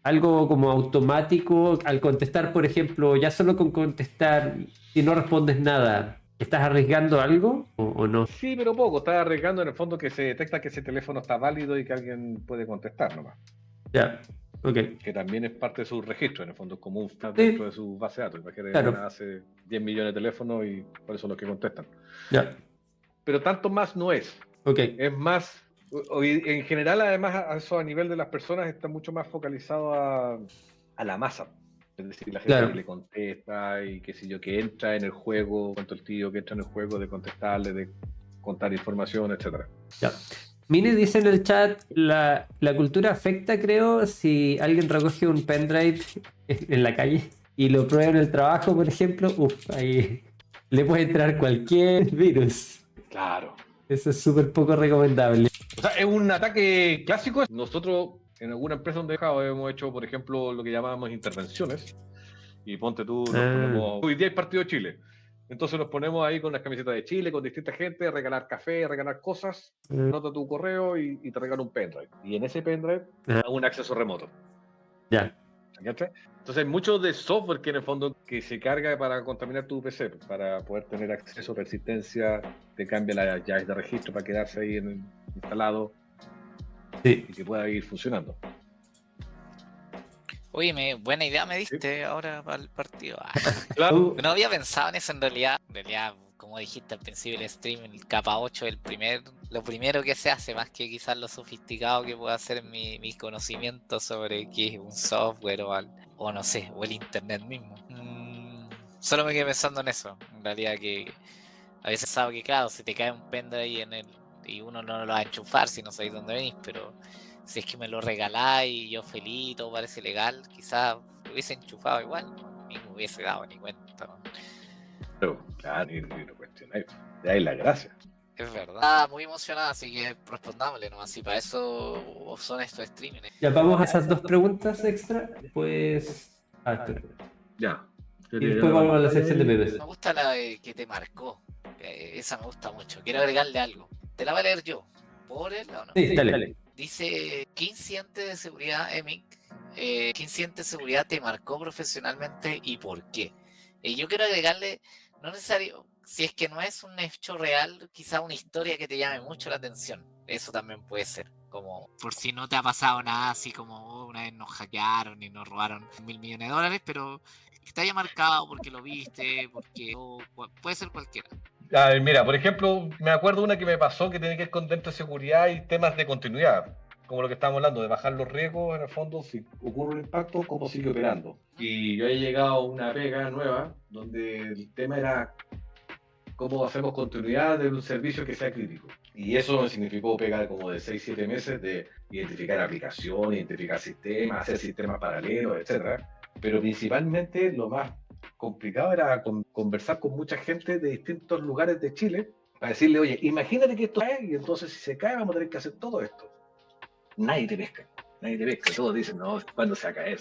algo como automático, al contestar, por ejemplo, ya solo con contestar, si no respondes nada, ¿estás arriesgando algo o no? Sí, pero poco. Estás arriesgando en el fondo que se detecta que ese teléfono está válido y que alguien puede contestar nomás. Ya, ok. Que también es parte de su registro, en el fondo es como un Sí. dentro de su base de datos. Imagínate, Claro. hace 10 millones de teléfonos y por eso los que contestan. Ya, Pero tanto más no es. ok. Es más, en general, además, a eso a nivel de las personas está mucho más focalizado a la masa. Es decir, la gente Claro. que le contesta y qué sé yo, que entra en el juego, cuánto el tío que entra en el juego de contestarle, de contar información, etcétera. Ya. Mine dice en el chat, la cultura afecta, creo, si alguien recoge un pendrive en la calle y lo prueba en el trabajo, por ejemplo, ahí le puede entrar cualquier virus. Claro. Eso es súper poco recomendable. O sea, es un ataque clásico. Nosotros, en alguna empresa donde hemos hecho, por ejemplo, lo que llamábamos intervenciones. Y ponte tú, nos ponemos... Hoy día hay partido de Chile. Entonces nos ponemos ahí con las camisetas de Chile, con distinta gente, regalar café, regalar cosas, nota tu correo y te regala un pendrive. Y en ese pendrive un acceso remoto. Ya. ¿Cachai? Entonces hay mucho de software que en el fondo que se carga para contaminar tu PC, para poder tener acceso, persistencia, te cambia las llaves de registro para quedarse ahí instalado. Sí. Y que pueda ir funcionando. Oye, buena idea me diste ahora para el partido. Claro. No había pensado en eso en realidad. En realidad, como dijiste al principio del stream, el capa 8 es lo primero que se hace, más que quizás lo sofisticado que pueda hacer mis conocimientos sobre qué es un software o no sé, o el internet mismo. Solo me quedé pensando en eso. En realidad que a veces sabe que claro, si te cae un pendrive y uno no lo va a enchufar si no sabéis dónde venís, pero si es que me lo regaláis y yo feliz, todo parece legal, quizás lo hubiese enchufado igual, ni me hubiese dado ni cuenta. Pero, claro, ni lo cuestionáis. De ahí la gracia. Es verdad, muy emocionada, así que respondámosle nomás, y para eso son estos streaming. Ya vamos a esas dos preguntas extra, pues... espera. Ya. Y después vamos a la sección de memes. Me gusta la que te marcó, esa me gusta mucho, quiero agregarle algo. Te la voy a leer yo, ¿puedo leerla o no? Sí, dale. Dice, ¿qué incidente de seguridad, Emic? ¿Qué incidente de seguridad te marcó profesionalmente y por qué? Yo quiero agregarle, no necesario, si es que no es un hecho real, quizá una historia que te llame mucho la atención. Eso también puede ser. Como, por si no te ha pasado nada, así como una vez nos hackearon y nos robaron $1.000 millones, pero que te haya marcado porque lo viste, porque puede ser cualquiera. A ver, mira, por ejemplo, me acuerdo una que me pasó que tiene que ver con dentro de seguridad y temas de continuidad, como lo que estábamos hablando, de bajar los riesgos, en el fondo, si ocurre un impacto, cómo sigue operando. Y yo he llegado a una pega nueva, donde el tema era cómo hacemos continuidad de un servicio que sea crítico. Y eso me significó pegar como de 6-7 meses de identificar aplicaciones, identificar sistemas, hacer sistemas paralelos, etc. Pero principalmente lo más complicado era conversar con mucha gente de distintos lugares de Chile para decirle, oye, imagínate que esto cae y entonces si se cae vamos a tener que hacer todo esto. Nadie te pesca. Todos dicen, no, ¿cuándo se va a caer?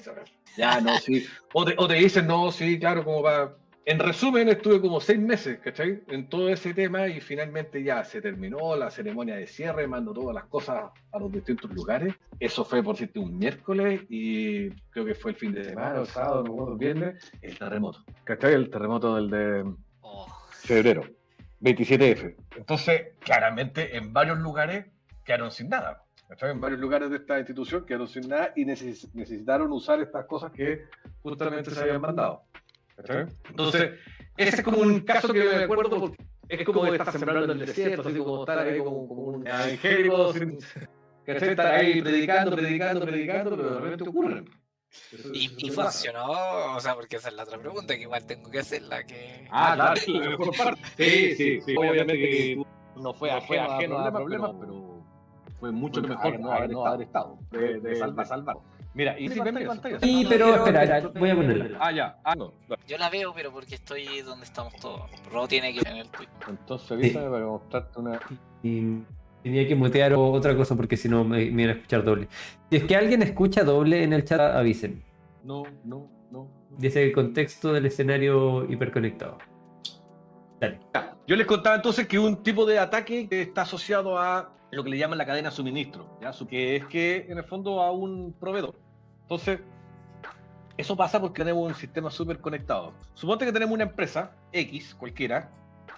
Ya, no, sí. O te dicen, no, sí, claro, como va. En resumen, estuve como 6 meses, ¿cachai? En todo ese tema y finalmente ya se terminó la ceremonia de cierre, mando todas las cosas a los distintos lugares. Eso fue, por cierto, un miércoles y creo que fue el fin de semana, el sábado, no recuerdo, el viernes, el terremoto. ¿Cachai? El terremoto del de febrero, 27F. Entonces, claramente, en varios lugares quedaron sin nada. ¿cachai? En varios lugares de esta institución quedaron sin nada y necesitaron usar estas cosas que justamente se habían mandado. ¿Cachai? Entonces, ese es como un caso que me acuerdo porque es como estar sembrando en el desierto, así como estar ahí como un angélico, ¿cachai? Estar ahí predicando, pero de repente ocurren. Y funcionó, o sea, porque esa es la otra pregunta que igual tengo que hacerla, que... Claro, la mejor parte. Sí. Obviamente que no fue ajeno a problemas, pero fue mucho mejor no haber estado, de salvar. Mira, y si ven mi pantalla. Sí, pero espera, voy a ponerla. No. Yo la veo, pero porque estoy donde estamos todos. Ro tiene que ir en el tweet. Entonces avísame para mostrarte una... Y tenía que mutear otra cosa porque si no me iban a escuchar doble. Si es que alguien escucha doble en el chat, avisen. No. Dice el contexto del escenario hiperconectado. Dale. Yo les contaba entonces que un tipo de ataque que está asociado a lo que le llaman la cadena de suministro, ¿ya? Que es que en el fondo a un proveedor. Entonces, eso pasa porque tenemos un sistema súper conectado. Suponte que tenemos una empresa, X, cualquiera,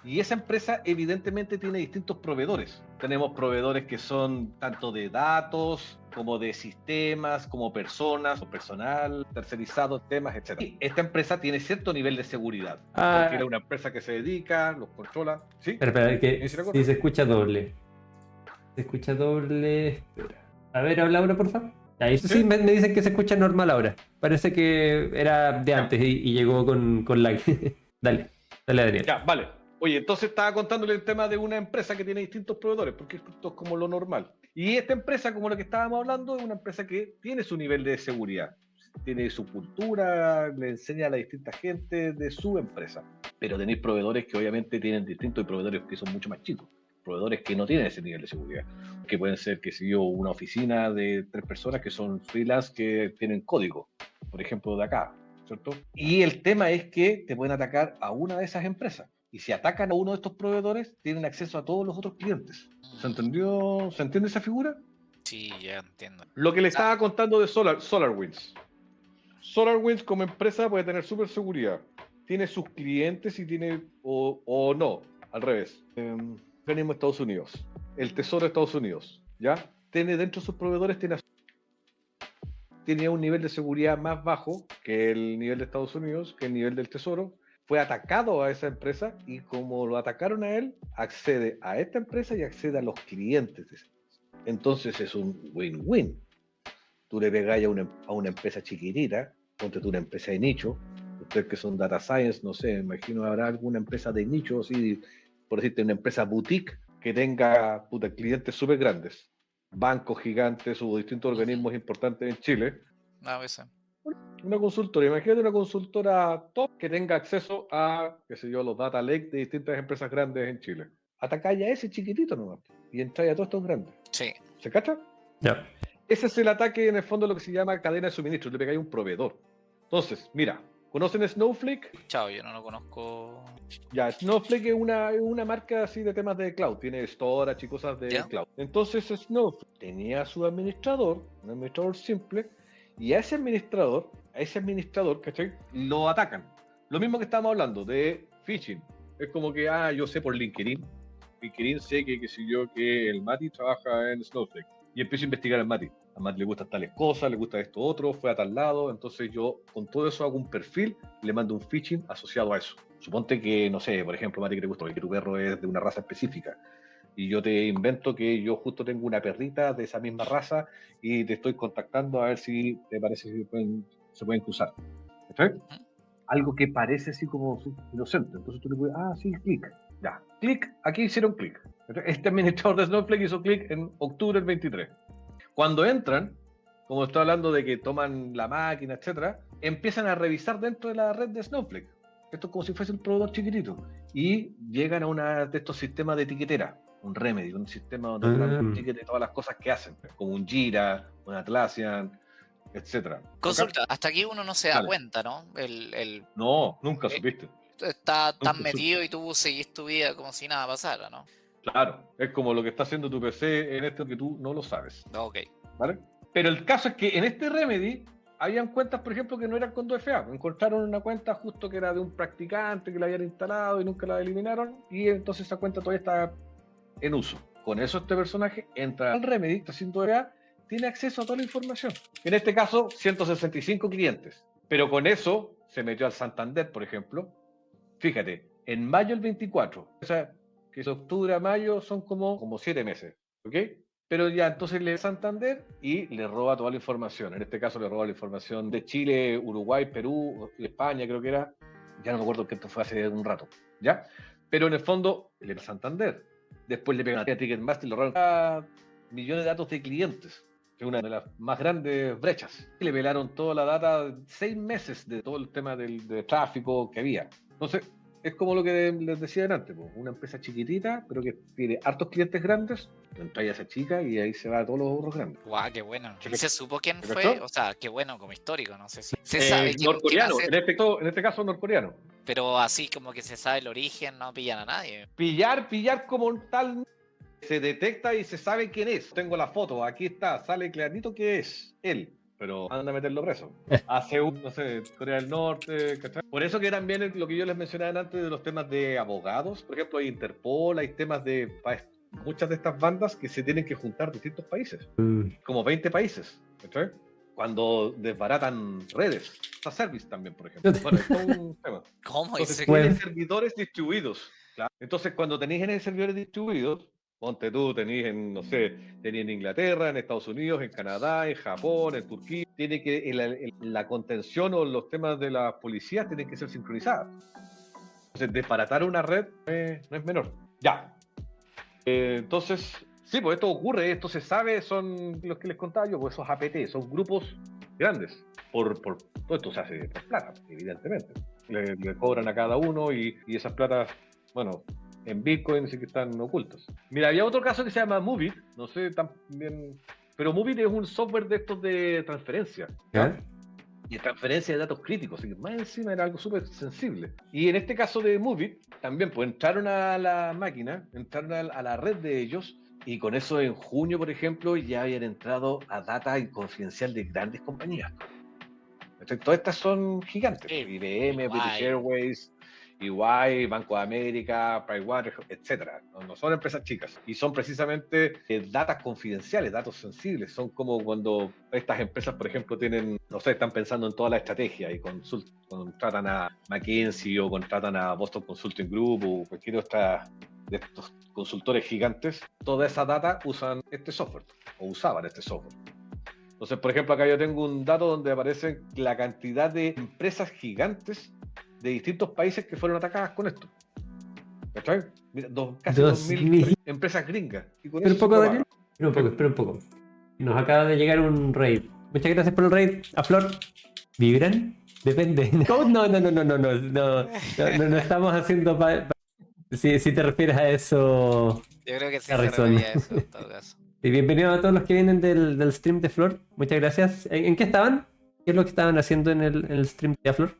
y esa empresa evidentemente tiene distintos proveedores. Tenemos proveedores que son tanto de datos, como de sistemas, como personas, o personal, tercerizado, temas, etc. Y esta empresa tiene cierto nivel de seguridad. Porque era una empresa que se dedica, los controla. ¿Sí? Espera, que si se escucha doble. Se escucha doble. Espera. A ver, habla ahora, por favor. Ahí sí me dicen que se escucha normal ahora. Parece que era de antes y llegó con lag. Dale, Daniel. Ya, vale. Oye, entonces estaba contándole el tema de una empresa que tiene distintos proveedores, porque esto es como lo normal. Y esta empresa, como lo que estábamos hablando, es una empresa que tiene su nivel de seguridad, tiene su cultura, le enseña a la distinta gente de su empresa. Pero tenéis proveedores que obviamente tienen distintos y proveedores que son mucho más chicos, proveedores que no tienen ese nivel de seguridad, que pueden ser, que si yo, una oficina de 3 personas que son freelance que tienen código, por ejemplo, de acá, ¿cierto? Y el tema es que te pueden atacar a una de esas empresas. Y si atacan a uno de estos proveedores, tienen acceso a todos los otros clientes. ¿Se entendió? ¿Se entiende esa figura? Sí, ya entiendo. Lo que le estaba contando de SolarWinds. SolarWinds como empresa puede tener súper seguridad. Tiene sus clientes y tiene, o no, al revés. Organismo de Estados Unidos. El Tesoro de Estados Unidos. ¿Ya? Tiene dentro de sus proveedores, tiene un nivel de seguridad más bajo que el nivel de Estados Unidos, que el nivel del Tesoro. Fue atacado a esa empresa y como lo atacaron a él, accede a esta empresa y accede a los clientes de esa empresa. Entonces es un win-win. Tú le pegáis a una empresa chiquitita, ponte tú una empresa de nicho, ustedes que son data science, no sé, me imagino habrá alguna empresa de nicho, así, por decirte, una empresa boutique que tenga clientes súper grandes, bancos gigantes o distintos organismos importantes en Chile. A veces. Una consultora, imagínate una consultora top que tenga acceso a, qué sé yo, los data lake de distintas empresas grandes en Chile. Atacáis a ese chiquitito nomás y entráis a todos estos grandes. Sí. ¿Se cacha? Ya. Ese es el ataque, en el fondo, lo que se llama cadena de suministro. Le pegáis a un proveedor. Entonces, mira, ¿conocen Snowflake? Chao, yo no lo conozco. Ya, Snowflake es una marca así de temas de cloud. Tiene storage y cosas de cloud. Entonces, Snowflake tenía a su administrador, un administrador simple, y a ese administrador, ¿cachai? Lo atacan. Lo mismo que estábamos hablando de phishing. Es como que, yo sé por LinkedIn sé que el Mati trabaja en Snowflake. Y empiezo a investigar al Mati. A Mati le gustan tales cosas, le gusta esto otro, fue a tal lado. Entonces yo con todo eso hago un perfil, le mando un phishing asociado a eso. Suponte que, no sé, por ejemplo, Mati, que te gusta, que tu perro es de una raza específica. Y yo te invento que yo justo tengo una perrita de esa misma raza y te estoy contactando a ver si te parece que se pueden cruzar. ¿Está? Algo que parece así como inocente. Entonces tú le puedes, sí, clic. Ya, clic, aquí hicieron clic. Este administrador de Snowflake hizo clic en octubre del 23. Cuando entran, como estoy hablando de que toman la máquina, etcétera, empiezan a revisar dentro de la red de Snowflake. Esto es como si fuese un proveedor chiquitito. Y llegan a una de estos sistemas de etiquetera. Un Remedy, un sistema donde etiquete todas las cosas que hacen, como un Jira, un Atlassian, etcétera. Consulta, hasta aquí uno no se da cuenta, ¿no? No, nunca supiste. Está tan metido y tú seguís tu vida como si nada pasara, ¿no? Claro, es como lo que está haciendo tu PC en esto que tú no lo sabes. Ok. ¿Vale? Pero el caso es que en este Remedy habían cuentas, por ejemplo, que no eran con 2FA. Encontraron una cuenta justo que era de un practicante que la habían instalado y nunca la eliminaron, y entonces esa cuenta todavía está en uso. Con eso este personaje entra al Remedy, está haciendo EA, tiene acceso a toda la información. En este caso, 165 clientes. Pero con eso se metió al Santander, por ejemplo. Fíjate, en mayo del 24, o sea, que es octubre a mayo son como 7 meses, ¿ok? Pero ya entonces le Santander y le roba toda la información. En este caso le roba la información de Chile, Uruguay, Perú, España, creo que era. Ya no me acuerdo que esto fue hace un rato, ¿ya? Pero en el fondo, le da Santander. Después le pegan a Ticketmaster y le roban millones de datos de clientes, que es una de las más grandes brechas. Y le pelaron toda la data, 6 meses de todo el tema de tráfico que había. Entonces, es como lo que les decía antes, una empresa chiquitita, pero que tiene hartos clientes grandes, entra esa chica y ahí se va a todos los otros grandes. Guau, qué bueno. ¿Y se supo quién ¿Te fue? cachó? O sea, qué bueno como histórico, no sé si se sabe quién Norcoreano, hace, en este caso norcoreano. pero así como que se sabe el origen, no pillan a nadie. Pillar como tal, se detecta y se sabe quién es. Tengo la foto, aquí está, sale clarito que es él. Pero anda a meterlo preso. A Seúl, no sé, Corea del Norte, ¿cachai? Por eso que también es lo que yo les mencionaba antes de los temas de abogados. Por ejemplo, hay Interpol, hay temas de muchas de estas bandas que se tienen que juntar de distintos países. Como 20 países, ¿cachai? Cuando desbaratan redes. Está Service también, por ejemplo. Bueno, es todo un tema. ¿Cómo? Entonces, Ese- tienen servidores distribuidos. ¿Claro? Entonces, cuando tenéis en servidores distribuidos, ponte tú, tenéis en, no sé, tenéis en Inglaterra, en Estados Unidos, en Canadá, en Japón, en Turquía, tiene que la contención o los temas de las policías tienen que ser sincronizadas. Entonces, desbaratar una red no es menor. Ya. Entonces, sí, pues esto ocurre, esto se sabe, son los que les contaba yo, pues esos APT, son grupos grandes. Por todo esto se hace por plata, evidentemente. Le cobran a cada uno y esas platas, bueno, en Bitcoin sí que están ocultos. Mira, había otro caso que se llama Movit, no sé también, pero Movit es un software de estos de transferencia, ¿ya? Y transferencia de datos críticos, así que más encima era algo súper sensible. Y en este caso de Movit, también pues entraron a la máquina, entraron a la red de ellos, y con eso en junio, por ejemplo, ya habían entrado a data confidencial de grandes compañías. Entonces, todas estas son gigantes, Sí, IBM, British EY. Airways, EY, Banco de América, Pricewaterhouse, etcétera. No son empresas chicas y son precisamente datos confidenciales, datos sensibles. Son como cuando estas empresas, por ejemplo, tienen, no sé, están pensando en toda la estrategia y contratan a McKinsey o contratan a Boston Consulting Group o cualquier otra de estos consultores gigantes. Toda esa data usan este software o usaban este software. Entonces, por ejemplo, acá yo tengo un dato donde aparece la cantidad de empresas gigantes de distintos países que fueron atacadas con esto. ¿Cachai? Mira, casi 2.000 empresas gringas. Y con Espera eso un poco, se Daniel. trabaja. Espera un poco. Nos acaba de llegar un raid. Muchas gracias por el raid. A Flor. ¿Vibran? Depende. ¿Cómo? No estamos haciendo... Si te refieres a eso... Yo creo que sí se Harrison. refería a eso en todo caso. Y bienvenido a todos los que vienen del stream de Flor. Muchas gracias. ¿En qué estaban? ¿Qué es lo que estaban haciendo en el stream de Flor?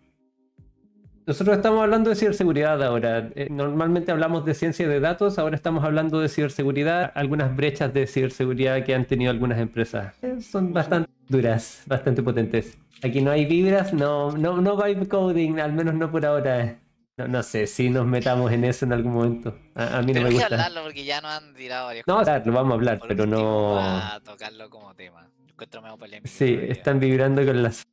Nosotros estamos hablando de ciberseguridad ahora. Normalmente hablamos de ciencia de datos, ahora estamos hablando de ciberseguridad. Algunas brechas de ciberseguridad que han tenido algunas empresas. Son bastante duras, bastante potentes. Aquí no hay vibras, no vibe coding, al menos no por ahora. No sé si nos metamos en eso en algún momento. A mí no me Tenemos que gusta. hablarlo porque ya nos han tirado varios No, o sea, lo vamos a hablar, por pero último, no... para tocarlo como tema. Lo encuentro medio polémico. Sí, todavía. están vibrando con las...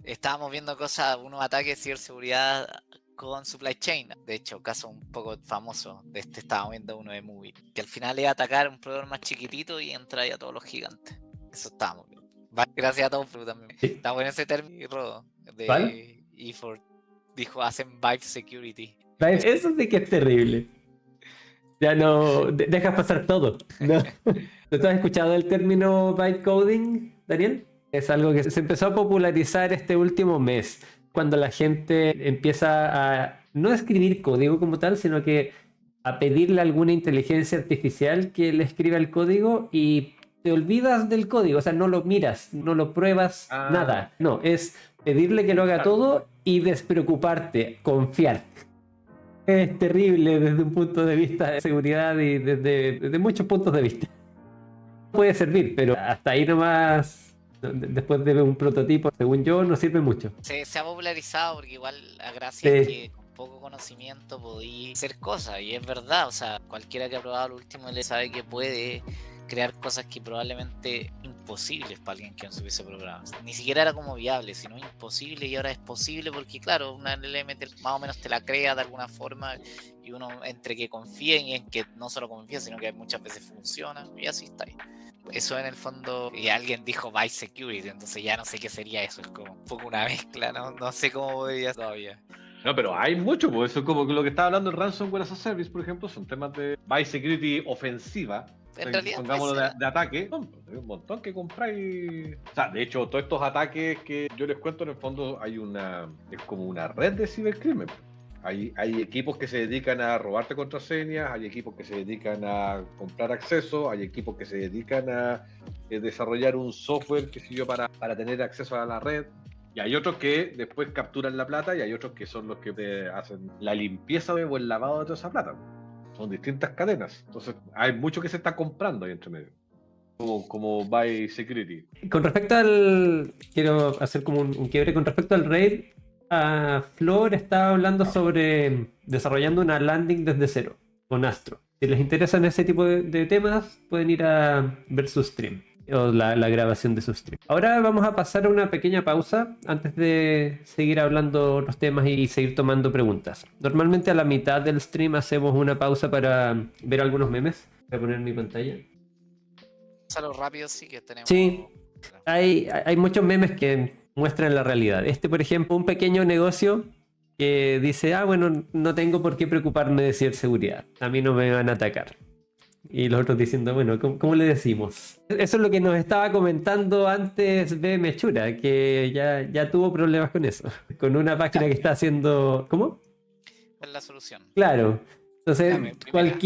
Estábamos viendo cosas, unos ataques de ciberseguridad con supply chain. De hecho, caso un poco famoso de este, estábamos viendo uno de Movie, que al final iba a atacar un proveedor más chiquitito y entra a todos los gigantes. Eso estábamos viendo. Gracias a todos, pero también. Sí. Estamos en ese término de ¿Cuál? E4. Dijo, hacen Vibe Security. Eso sí que es terrible. Ya no... dejas pasar todo. ¿No? ¿Tú has escuchado el término byte coding, Daniel? Es algo que se empezó a popularizar este último mes, cuando la gente empieza a no escribir código como tal, sino que a pedirle a alguna inteligencia artificial que le escriba el código y te olvidas del código, o sea, no lo miras, no lo pruebas, nada. No, es pedirle que lo haga todo y despreocuparte, confiar. Es terrible desde un punto de vista de seguridad y desde muchos puntos de vista. Puede servir, pero hasta ahí nomás... Después de un prototipo, según yo, no sirve mucho. Se ha popularizado porque igual la gracia es que poco conocimiento podí hacer cosas, y es verdad, o sea, cualquiera que ha probado el último le sabe que puede crear cosas que probablemente imposibles para alguien que no supiese programas. Ni siquiera era como viable, sino imposible, y ahora es posible porque claro, una LLM más o menos te la crea de alguna forma, y uno entre que confía y en que no solo confía, sino que muchas veces funciona, y así está ahí. Eso en el fondo, y alguien dijo by security, entonces ya no sé qué sería eso, es como un poco una mezcla, no sé cómo podría todavía. No, pero hay mucho, pues eso es como que lo que estaba hablando el Ransomware as a Service, por ejemplo, son temas de by security ofensiva. En realidad Pongámoslo puede ser, de ataque. No, pues, hay un montón que compráis. O sea, de hecho, todos estos ataques que yo les cuento, en el fondo, es como una red de cibercrimen. Hay equipos que se dedican a robarte contraseñas, hay equipos que se dedican a comprar acceso, hay equipos que se dedican a desarrollar un software, qué sé yo, para tener acceso a la red. Y hay otros que después capturan la plata y hay otros que son los que te hacen la limpieza o el lavado de toda esa plata. Son distintas cadenas. Entonces hay mucho que se está comprando ahí entre medio. Como by security. Con respecto quiero hacer como un quiebre con respecto al RAID. Flor estaba hablando sobre desarrollando una landing desde cero con Astro. Si les interesan ese tipo de temas, pueden ir a ver su stream o la grabación de su stream. Ahora vamos a pasar a una pequeña pausa antes de seguir hablando los temas y seguir tomando preguntas. Normalmente a la mitad del stream hacemos una pausa para ver algunos memes. Voy a poner mi pantalla. lo rápido sí que tenemos. Sí, hay muchos memes que muestran la realidad. Por ejemplo, un pequeño negocio que dice, bueno, no tengo por qué preocuparme de ciberseguridad, a mí no me van a atacar. Y los otros diciendo, bueno, ¿cómo le decimos? Eso es lo que nos estaba comentando antes B. Mechura, que ya tuvo problemas con eso, con una página que está haciendo... ¿Cómo? Es la solución. Claro. Entonces, Dame, primera.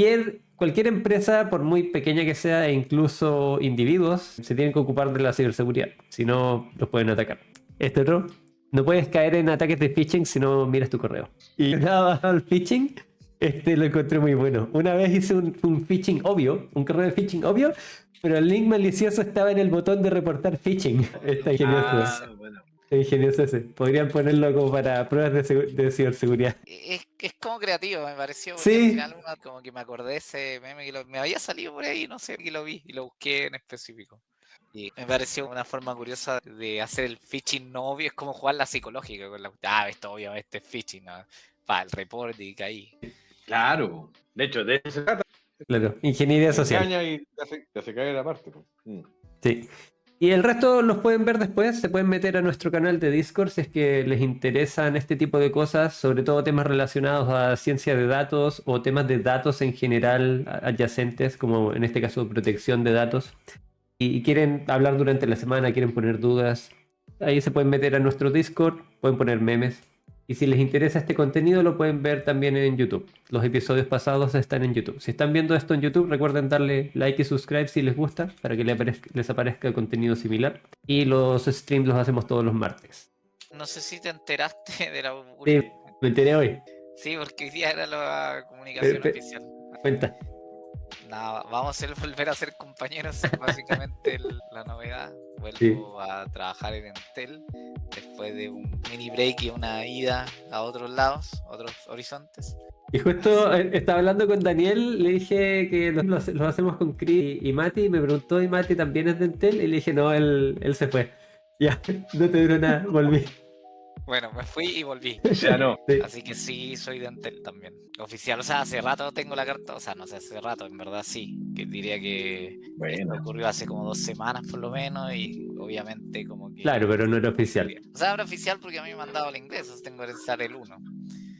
cualquier empresa, por muy pequeña que sea, e incluso individuos, se tienen que ocupar de la ciberseguridad. Si no, los pueden atacar. Otro, no puedes caer en ataques de phishing si no miras tu correo. Y nada, al phishing, lo encontré muy bueno. Una vez hice un phishing obvio, un correo de phishing obvio, pero el link malicioso estaba en el botón de reportar phishing. Está ingenioso. Bueno. Está ingenioso ese. Podrían ponerlo como para pruebas de ciberseguridad. Es como creativo, me pareció. Porque Sí. al final como que me acordé de ese meme que me había salido por ahí, no sé, que lo vi y lo busqué en específico. Y me pareció una forma curiosa de hacer el phishing no obvio, es como jugar la psicológica con esto obvio, este es phishing, ¿no? Para el report y caí. Claro. De hecho, de eso se trata. Claro, ingeniería social. Engaña y te hace caer aparte. Sí. Y el resto los pueden ver después, se pueden meter a nuestro canal de Discord si es que les interesan este tipo de cosas, sobre todo temas relacionados a ciencia de datos o temas de datos en general adyacentes, como en este caso protección de datos. Y quieren hablar durante la semana, quieren poner dudas, ahí se pueden meter a nuestro Discord, pueden poner memes. Y si les interesa este contenido lo pueden ver también en YouTube. Los episodios pasados están en YouTube. Si están viendo esto en YouTube, recuerden darle like y subscribe si les gusta, para que les aparezca contenido similar. Y los streams los hacemos todos los martes. No sé si te enteraste de la... Sí, me enteré hoy. Sí, porque hoy día era la comunicación oficial. Cuenta. Nada, vamos a volver a ser compañeros, es básicamente la novedad. Vuelvo a trabajar en Entel después de un mini break y una ida a otros lados, otros horizontes. Y justo estaba hablando con Daniel, le dije que los hacemos con Chris y Mati, y me preguntó, ¿y Mati también es de Entel? Y le dije, no, él se fue. Ya, no te duró nada, volví. Bueno, me fui y volví. Ya no. Sí. Así que sí, soy de Entel también. Oficial, o sea, hace rato tengo la carta, o sea, no sé, hace rato, en verdad sí. Que diría que Bueno. esto ocurrió hace como 2 semanas por lo menos y obviamente como que... Claro, pero no era oficial. O sea, era oficial porque a mí me han dado el inglés, o sea, tengo que usar el 1.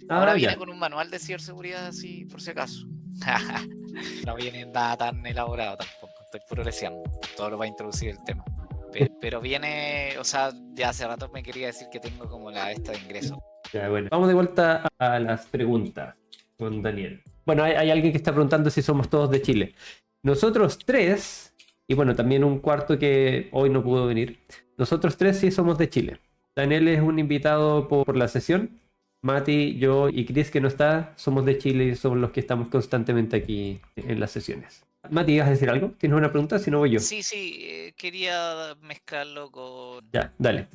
Ah, Ahora ya. viene con un manual de ciberseguridad así, por si acaso. No viene nada tan elaborado tampoco, estoy puro leseando. Todo lo va a introducir el tema. Pero viene, o sea, ya hace rato me quería decir que tengo como la esta de ingreso. Ya, bueno. Vamos de vuelta a las preguntas con Daniel. Bueno, hay alguien que está preguntando si somos todos de Chile. Nosotros 3, y bueno, también un cuarto que hoy no pudo venir. Nosotros 3 sí somos de Chile. Daniel es un invitado por la sesión. Mati, yo y Chris, que no está, somos de Chile y somos los que estamos constantemente aquí en las sesiones. Mati, ¿ibas a decir algo? ¿Tienes una pregunta? Si no voy yo. Sí, quería mezclarlo con... Ya, dale.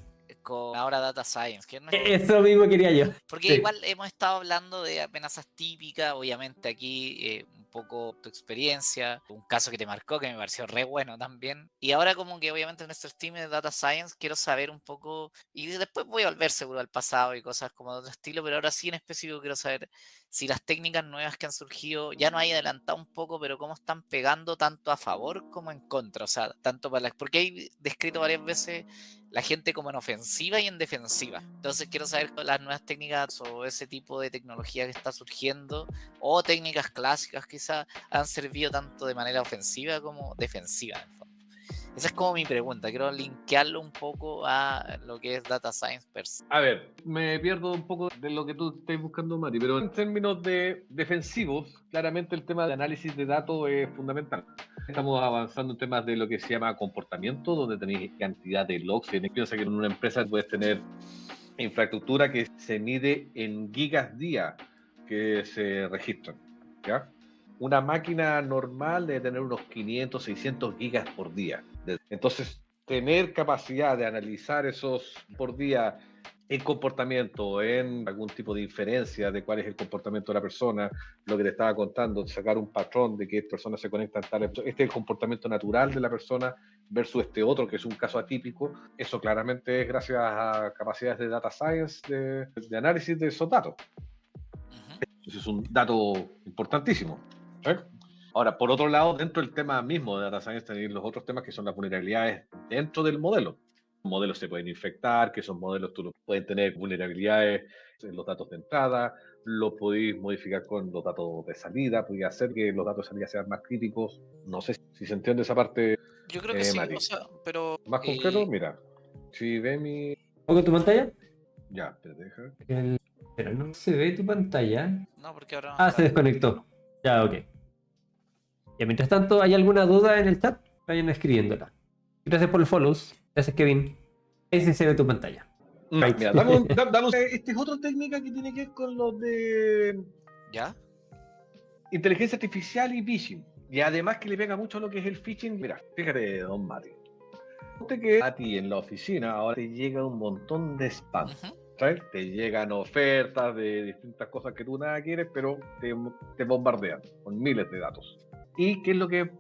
con ahora Data Science? Que no es- Eso mismo quería yo. Porque Sí. igual hemos estado hablando de amenazas típicas, obviamente aquí un poco tu experiencia, un caso que te marcó que me pareció re bueno también. Y ahora como que obviamente en nuestro team de Data Science quiero saber un poco, y después voy a volver seguro al pasado y cosas como de otro estilo, pero ahora sí en específico quiero saber si las técnicas nuevas que han surgido, ya no hay adelantado un poco, pero cómo están pegando tanto a favor como en contra. O sea, tanto para las... Porque hay descrito varias veces la gente como en ofensiva y en defensiva. Entonces quiero saber las nuevas técnicas o ese tipo de tecnología que está surgiendo o técnicas clásicas quizás han servido tanto de manera ofensiva como defensiva en el fondo. Esa es como mi pregunta, quiero linkearlo un poco a lo que es Data Science per se. A ver, me pierdo un poco de lo que tú estás buscando, Mati, pero en términos de defensivos, claramente el tema de análisis de datos es fundamental. Estamos avanzando en temas de lo que se llama comportamiento, donde tenéis cantidad de logs. Piensa que en una empresa puedes tener infraestructura que se mide en gigas día que se registran, ¿ya? Una máquina normal debe tener unos 500, 600 gigas por día. Entonces, tener capacidad de analizar esos por día en comportamiento, en algún tipo de inferencia de cuál es el comportamiento de la persona, lo que te estaba contando, sacar un patrón de que personas se conectan tal, este es el comportamiento natural de la persona versus este otro, que es un caso atípico. Eso claramente es gracias a capacidades de data science, de análisis de esos datos. Eso es un dato importantísimo. ¿Sí? Ahora, por otro lado, dentro del tema mismo de data science tenéis los otros temas que son las vulnerabilidades dentro del modelo. Los modelos se pueden infectar, que esos modelos tú pueden tener vulnerabilidades en los datos de entrada, lo podéis modificar con los datos de salida, podéis hacer que los datos de salida sean más críticos. No sé si se entiende esa parte, Yo creo que sí, Mati. o sea, pero... Más concreto, mira, si ve mi... ¿Pongo tu pantalla? Ya, espérate, deja. Pero no se ve tu pantalla. No, porque ahora no Ah, está. se desconectó. Ya, ok. Y mientras tanto, ¿hay alguna duda en el chat? Vayan escribiéndola. Gracias por el follows. Gracias, Kevin. Ahí sí se ve tu pantalla. Right. Mira, esta es otra técnica que tiene que ver con los de ¿Ya? inteligencia artificial y phishing. Y además que le pega mucho a lo que es el phishing. Mira, fíjate, don Mati. Ponte que a ti en la oficina ahora te llega un montón de spam. ¿Sabes? Te llegan ofertas de distintas cosas que tú nada quieres, pero te bombardean con miles de datos. ¿Y qué es lo que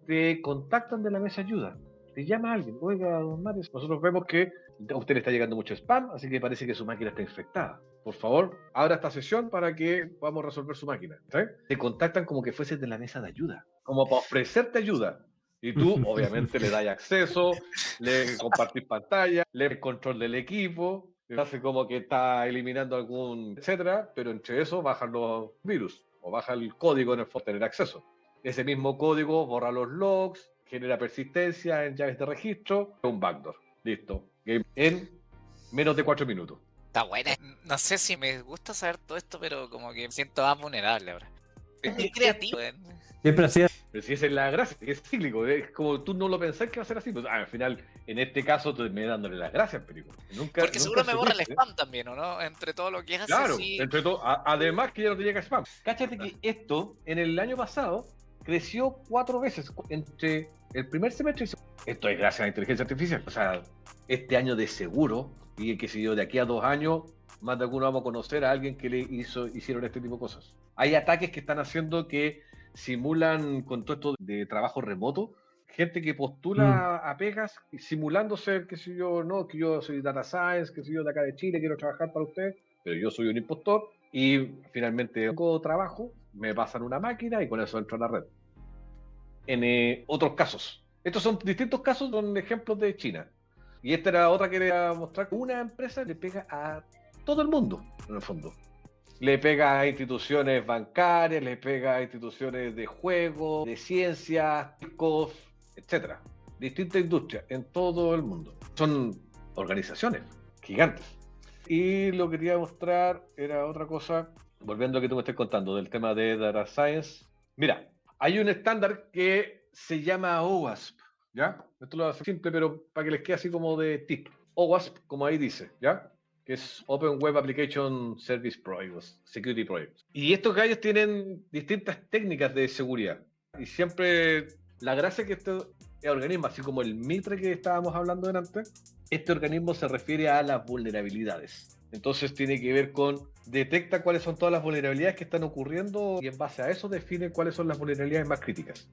te contactan de la mesa de ayuda? Te llama alguien, oiga, don Mario, nosotros vemos que a usted le está llegando mucho spam, así que parece que su máquina está infectada. Por favor, abra esta sesión para que podamos resolver su máquina. ¿Sabes? Te contactan como que fueses de la mesa de ayuda, como para ofrecerte ayuda. Y tú, obviamente, le das acceso, le compartís pantalla, le das control del equipo, hace como que está eliminando algún, etcétera, pero entre eso bajan los virus o baja el código en el for tener acceso. Ese mismo código borra los logs, genera persistencia en llaves de registro, un backdoor. Listo. Game en menos de 4 minutos. Está buena. No sé si me gusta saber todo esto, pero como que me siento más vulnerable ahora. Es creativo. Siempre hacía. Pero si esa es la gracia, que es cíclico, es como tú no lo pensás que va a ser así. Pues, al final, en este caso, tú me dándole las gracias, perico. Porque seguro me borra el spam también, ¿o no? Entre todo lo que hace. Claro, sí. entre todo, además que ya no te llega spam. Cáchate que esto, en el año pasado, creció 4 veces entre el primer semestre y el segundo. Esto es gracias a la inteligencia artificial. O sea, este año de seguro, y que si yo de aquí a 2 años, más de alguno vamos a conocer a alguien que le hicieron este tipo de cosas. Hay ataques que están haciendo que simulan con todo esto de trabajo remoto, gente que postula a pegas simulando ser, que si yo, no, que yo soy data science, que si yo de acá de Chile quiero trabajar para usted, pero yo soy un impostor y finalmente hago trabajo, me pasan una máquina y con eso entro a la red. En otros casos, estos son distintos casos, son ejemplos de China. Y esta era otra que quería mostrar. Una empresa le pega a todo el mundo, en el fondo. Le pega a instituciones bancarias, le pega a instituciones de juego, de ciencias, etcétera. Distintas industrias en todo el mundo. Son organizaciones gigantes. Y lo que quería mostrar era otra cosa, volviendo a lo que tú me estás contando del tema de Data Science. Mira, hay un estándar que se llama OWASP, ¿ya? Esto lo hace simple, pero para que les quede así como de tip. OWASP, como ahí dice, ¿ya? Que es Open Web Application Service Projects, Security Projects. Y estos gallos tienen distintas técnicas de seguridad. Y siempre la gracia que organismo, así como el Mitre que estábamos hablando antes, este organismo se refiere a las vulnerabilidades. Entonces tiene que ver con, detecta cuáles son todas las vulnerabilidades que están ocurriendo y en base a eso define cuáles son las vulnerabilidades más críticas.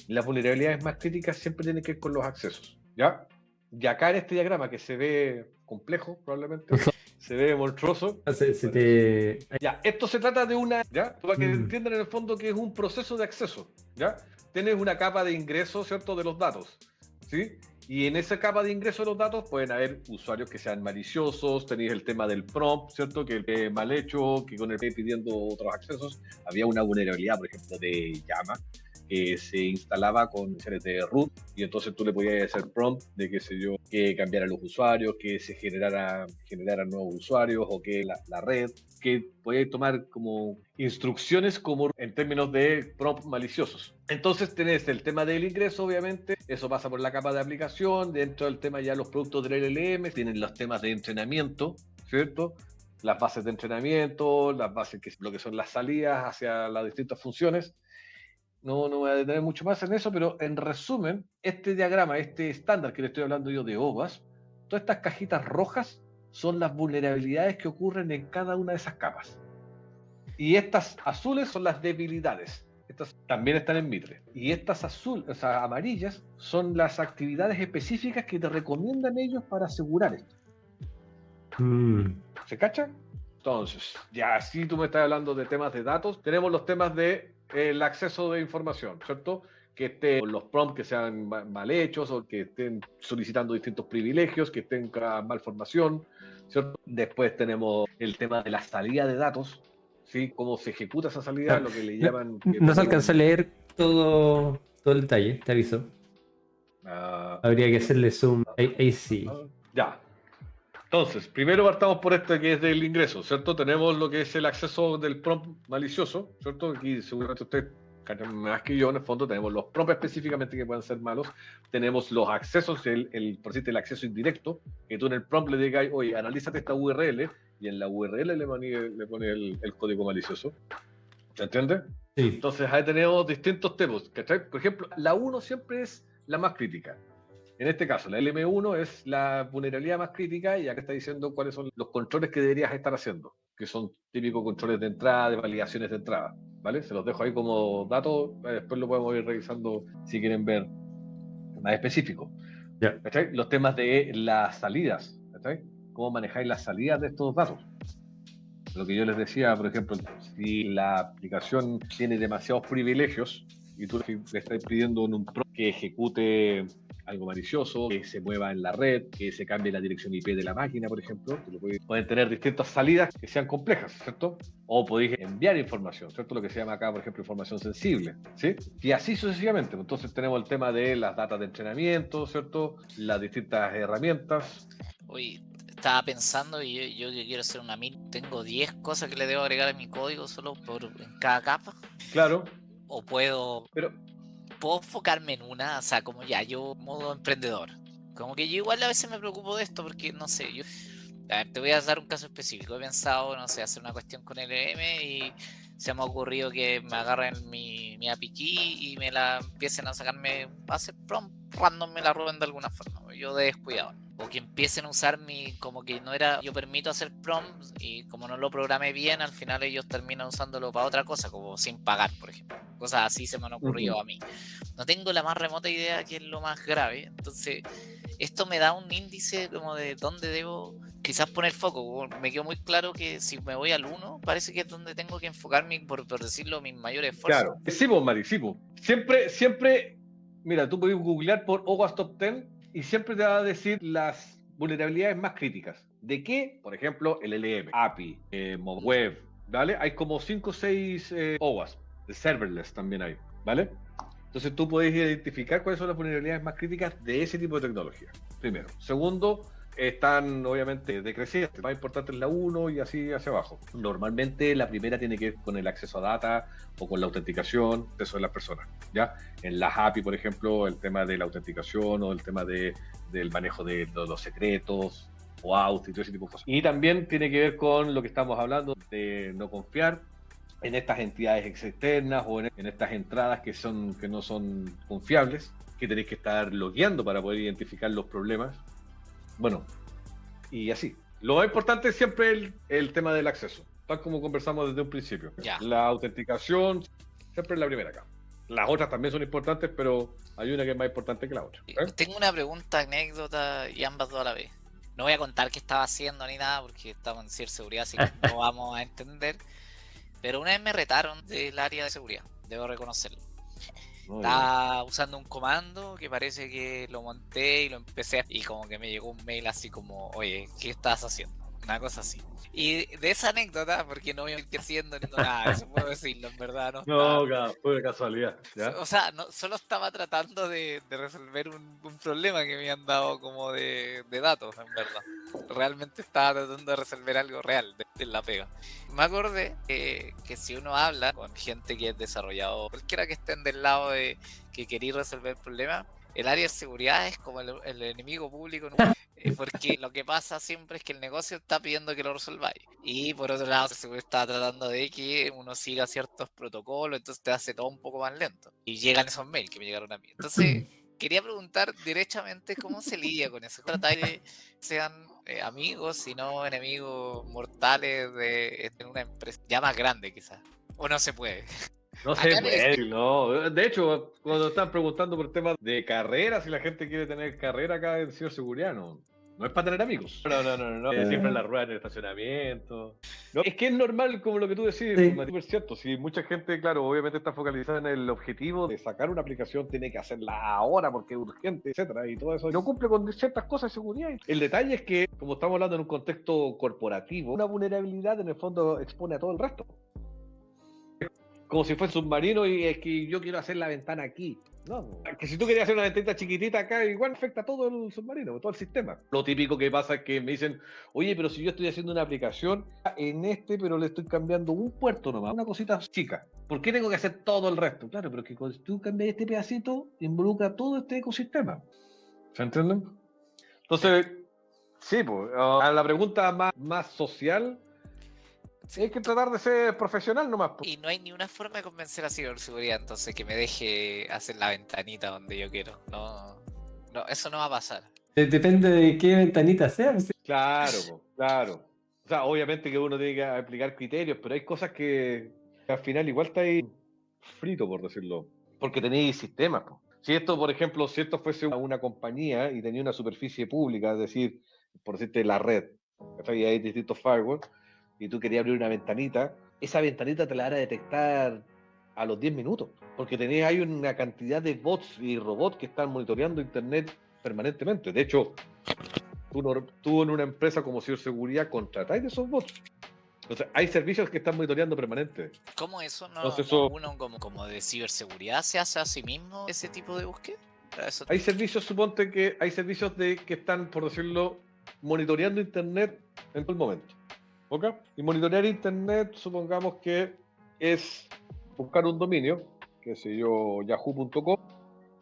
Las vulnerabilidades más críticas siempre tienen que ver con los accesos, ¿ya? Y acá en este diagrama que se ve complejo, probablemente, se ve monstruoso. Ya, esto se trata de una, ¿ya? Para que entiendan en el fondo que es un proceso de acceso, ¿ya? Tienes una capa de ingreso, ¿cierto?, de los datos, ¿sí? Y en esa capa de ingreso de los datos pueden haber usuarios que sean maliciosos, tenéis el tema del prompt, ¿cierto?, que es mal hecho, que con el pidiendo otros accesos. Había una vulnerabilidad, por ejemplo, de llama, que se instalaba con series de root, y entonces tú le podías hacer prompt de, qué sé yo, que cambiara los usuarios, que se generaran nuevos usuarios, o que la red, que podías tomar como instrucciones como en términos de prompt maliciosos. Entonces tenés el tema del ingreso, obviamente, eso pasa por la capa de aplicación, dentro del tema ya los productos del LLM, tienen los temas de entrenamiento, ¿cierto? Las bases de entrenamiento, las bases que lo que son las salidas hacia las distintas funciones. No voy a detener mucho más en eso, pero en resumen, este diagrama, este estándar que le estoy hablando yo de OWASP, todas estas cajitas rojas son las vulnerabilidades que ocurren en cada una de esas capas. Y estas azules son las debilidades. Estas también están en Mitre. Y estas amarillas son las actividades específicas que te recomiendan ellos para asegurar esto. ¿Se cacha? Entonces, ya si tú me estás hablando de temas de datos, tenemos los temas de el acceso de información, ¿cierto? Que estén los prompts que sean mal hechos, o que estén solicitando distintos privilegios, que estén malformación, ¿cierto? Después tenemos el tema de la salida de datos, ¿sí? Cómo se ejecuta esa salida, lo que le llaman... No se alcanza a leer todo el detalle, te aviso. Habría que hacerle zoom. Ahí sí. Ya. Entonces, primero partamos por este que es del ingreso, ¿cierto? Tenemos lo que es el acceso del prompt malicioso, ¿cierto? Aquí seguramente usted, más que yo, en el fondo, tenemos los prompts específicamente que pueden ser malos, tenemos los accesos, por decirte, el acceso indirecto, que tú en el prompt le digas, oye, analízate esta URL, y en la URL le pone el código malicioso. ¿Se entiende? Sí. Entonces, ahí tenemos distintos temas, ¿cachai? Por ejemplo, la 1 siempre es la más crítica. En este caso, la LM1 es la vulnerabilidad más crítica, y acá está diciendo cuáles son los controles que deberías estar haciendo, que son típicos controles de entrada, de validaciones de entrada, ¿vale? Se los dejo ahí como datos, después lo podemos ir revisando si quieren ver más específico. Yeah. Los temas de las salidas, ¿cachai? Cómo manejáis las salidas de estos datos. Lo que yo les decía, por ejemplo, si la aplicación tiene demasiados privilegios y tú le estás pidiendo un prompt que ejecute algo malicioso, que se mueva en la red, que se cambie la dirección IP de la máquina, por ejemplo, pueden tener distintas salidas que sean complejas, ¿cierto? O podéis enviar información, ¿cierto? Lo que se llama acá, por ejemplo, información sensible, ¿sí? Y así sucesivamente. Entonces tenemos el tema de las datas de entrenamiento, ¿cierto? Las distintas herramientas. Oye, estaba pensando, y yo que quiero hacer una mil, tengo 10 cosas que le debo agregar a mi código solo en cada capa. Claro. O puedo enfocarme en una, o sea, como ya, yo modo emprendedor. Como que yo igual a veces me preocupo de esto porque, no sé, a ver, te voy a dar un caso específico. He pensado, no sé, hacer una cuestión con LM y se me ha ocurrido que me agarren mi API key y me la empiecen a sacarme, a hacer prompt random, me la roben de alguna forma. Yo de descuidado. O que empiecen a usar como que no era, yo permito hacer prompts y como no lo programé bien, al final ellos terminan usándolo para otra cosa, como sin pagar, por ejemplo. Cosas así se me han ocurrido a mí. No tengo la más remota idea de qué es lo más grave. Entonces, esto me da un índice como de dónde debo quizás poner foco. Me quedó muy claro que si me voy al 1, parece que es donde tengo que enfocarme, por decirlo, mis mayores esfuerzos. Claro. Sí, pues, Mari, sí, pues. Siempre, mira, tú puedes googlear por OWASP Top 10 y siempre te va a decir las vulnerabilidades más críticas. ¿De qué? Por ejemplo, el LM, API, web, ¿vale? Hay como 5 o 6 OWASP, de serverless también hay, ¿vale? Entonces tú puedes identificar cuáles son las vulnerabilidades más críticas de ese tipo de tecnología, primero. Segundo, están obviamente decrecientes, más importante es la 1 y así hacia abajo. Normalmente la primera tiene que ver con el acceso a data o con la autenticación, eso de las personas, ¿ya? En las API, por ejemplo, el tema de la autenticación o el tema del manejo de los secretos o out y todo ese tipo de cosas. Y también tiene que ver con lo que estamos hablando de no confiar en estas entidades externas o en estas entradas que no son confiables, que tenéis que estar logueando para poder identificar los problemas. Bueno, y así. Lo más importante es siempre el tema del acceso, tal como conversamos desde un principio. Ya. La autenticación siempre es la primera acá. Las otras también son importantes, pero hay una que es más importante que la otra. Tengo una pregunta, anécdota y ambas dos a la vez. No voy a contar qué estaba haciendo ni nada porque estamos en ciberseguridad, así que no vamos a entender. Pero una vez me retaron del área de seguridad, debo reconocerlo. Estaba usando un comando que parece que lo monté y lo empecé y como que me llegó un mail así como, oye, ¿qué estás haciendo? Una cosa así. Y de esa anécdota, porque no voy a ir haciendo ni nada, eso puedo decirlo, en verdad. No, fue casualidad. ¿Ya? O sea, solo estaba tratando de resolver un problema que me han dado como de datos, en verdad. Realmente estaba tratando de resolver algo real de la pega. Me acordé que si uno habla con gente que es desarrollador, cualquiera que estén del lado de que quería resolver problemas, el área de seguridad es como el enemigo público, porque lo que pasa siempre es que el negocio está pidiendo que lo resolváis. Y por otro lado, se está tratando de que uno siga ciertos protocolos, entonces te hace todo un poco más lento. Y llegan esos mails que me llegaron a mí. Entonces, quería preguntar derechamente cómo se lidia con eso. ¿Tratáis de que sean amigos y no enemigos mortales en una empresa ya más grande quizás? ¿O no se puede? No sé, no. De hecho, cuando están preguntando por temas de carrera, si la gente quiere tener carrera acá en ciberseguridad, no es para tener amigos. No. Siempre en la rueda en el estacionamiento. No, es que es normal, como lo que tú decís, Sí. es cierto. Si mucha gente, claro, obviamente está focalizada en el objetivo de sacar una aplicación, tiene que hacerla ahora porque es urgente, etcétera, y todo eso. No cumple con ciertas cosas de seguridad. El detalle es que, como estamos hablando en un contexto corporativo, una vulnerabilidad en el fondo expone a todo el resto. Como si fuese submarino y es que yo quiero hacer la ventana aquí. No, que si tú querías hacer una ventanita chiquitita acá, igual afecta a todo el submarino, todo el sistema. Lo típico que pasa es que me dicen, oye, pero si yo estoy haciendo una aplicación pero le estoy cambiando un puerto nomás, una cosita chica. ¿Por qué tengo que hacer todo el resto? Claro, pero que cuando tú cambias este pedacito, involucra todo este ecosistema. ¿Se entienden? Entonces, sí, pues, a la pregunta más social, hay que tratar de ser profesional nomás. Y no hay ni una forma de convencer a ciberseguridad, entonces que me deje hacer la ventanita donde yo quiero. No, eso no va a pasar. Depende de qué ventanita sea. Claro. O sea, obviamente que uno tiene que aplicar criterios, pero hay cosas que al final igual está ahí frito, por decirlo. Porque tenéis sistemas. Si esto, por ejemplo, si esto fuese una compañía y tenía una superficie pública, es decir, por decirte la red, y hay distintos firewalls, y tú querías abrir una ventanita, esa ventanita te la van a detectar a los 10 minutos, porque hay una cantidad de bots y robots que están monitoreando internet permanentemente. De hecho, tú en una empresa como ciberseguridad contratáis de esos bots. Entonces, hay servicios que están monitoreando permanente. ¿Cómo eso no, Entonces, uno como de ciberseguridad se hace a sí mismo ese tipo de búsqueda? Hay servicios, suponte que hay servicios que están, por decirlo, monitoreando internet en todo el momento. ¿Ok? Y monitorear internet, supongamos que es buscar un dominio, qué sé yo, yahoo.com,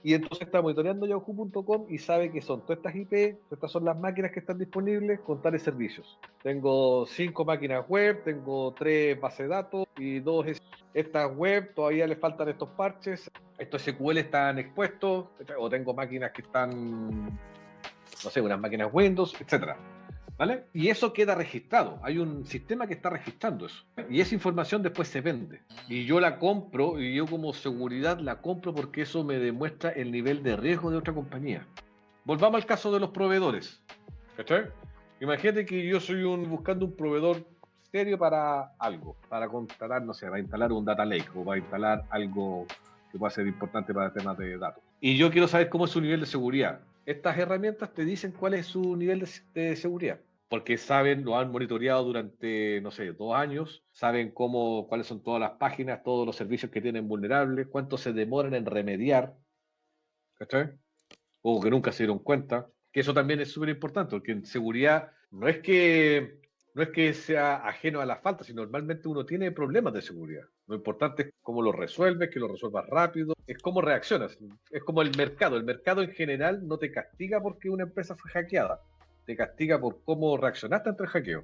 y entonces está monitoreando yahoo.com y sabe que son todas estas IP, estas son las máquinas que están disponibles con tales servicios. Tengo 5 máquinas web, tengo 3 bases de datos y 2 estas web, todavía le faltan estos parches, estos SQL están expuestos, o tengo máquinas que están, no sé, unas máquinas Windows, etcétera. ¿Vale? Y eso queda registrado. Hay un sistema que está registrando eso. Y esa información después se vende. Y yo la compro, y yo como seguridad la compro porque eso me demuestra el nivel de riesgo de otra compañía. Volvamos al caso de los proveedores. ¿Cachai? Imagínate que yo soy buscando un proveedor serio para algo. Para contratar, no sé, para instalar un data lake o para instalar algo que pueda ser importante para temas de datos. Y yo quiero saber cómo es su nivel de seguridad. Estas herramientas te dicen cuál es su nivel de seguridad. Porque saben, lo han monitoreado durante, no sé, 2 años, saben cuáles son todas las páginas, todos los servicios que tienen vulnerables, cuánto se demoran en remediar, ¿cachai? O que nunca se dieron cuenta, que eso también es súper importante, porque en seguridad no es que sea ajeno a la falta, sino normalmente uno tiene problemas de seguridad. Lo importante es cómo lo resuelves, que lo resuelvas rápido, es cómo reaccionas. Es como el mercado en general no te castiga porque una empresa fue hackeada, te castiga por cómo reaccionaste ante el hackeo.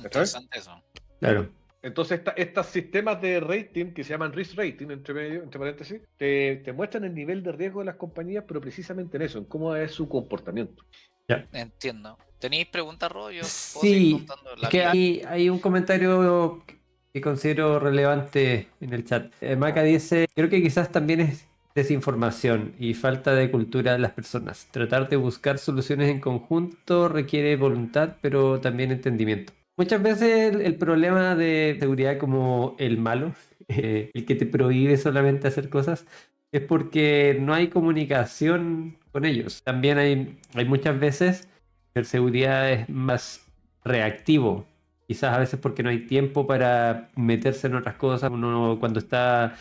Interesante eso. Claro. Entonces, estos sistemas de rating, que se llaman risk rating, entre paréntesis, te muestran el nivel de riesgo de las compañías, pero precisamente en eso, en cómo es su comportamiento. Ya. Entiendo. ¿Tenéis preguntas, Ro? Yo puedo seguir Sí, contando es la que mía. hay un comentario que considero relevante en el chat. Maca dice, creo que quizás también es desinformación y falta de cultura de las personas. Tratar de buscar soluciones en conjunto requiere voluntad, pero también entendimiento. Muchas veces el problema de seguridad como el malo, el que te prohíbe solamente hacer cosas, es porque no hay comunicación con ellos. También hay muchas veces que seguridad es más reactivo. Quizás a veces porque no hay tiempo para meterse en otras cosas. Uno cuando está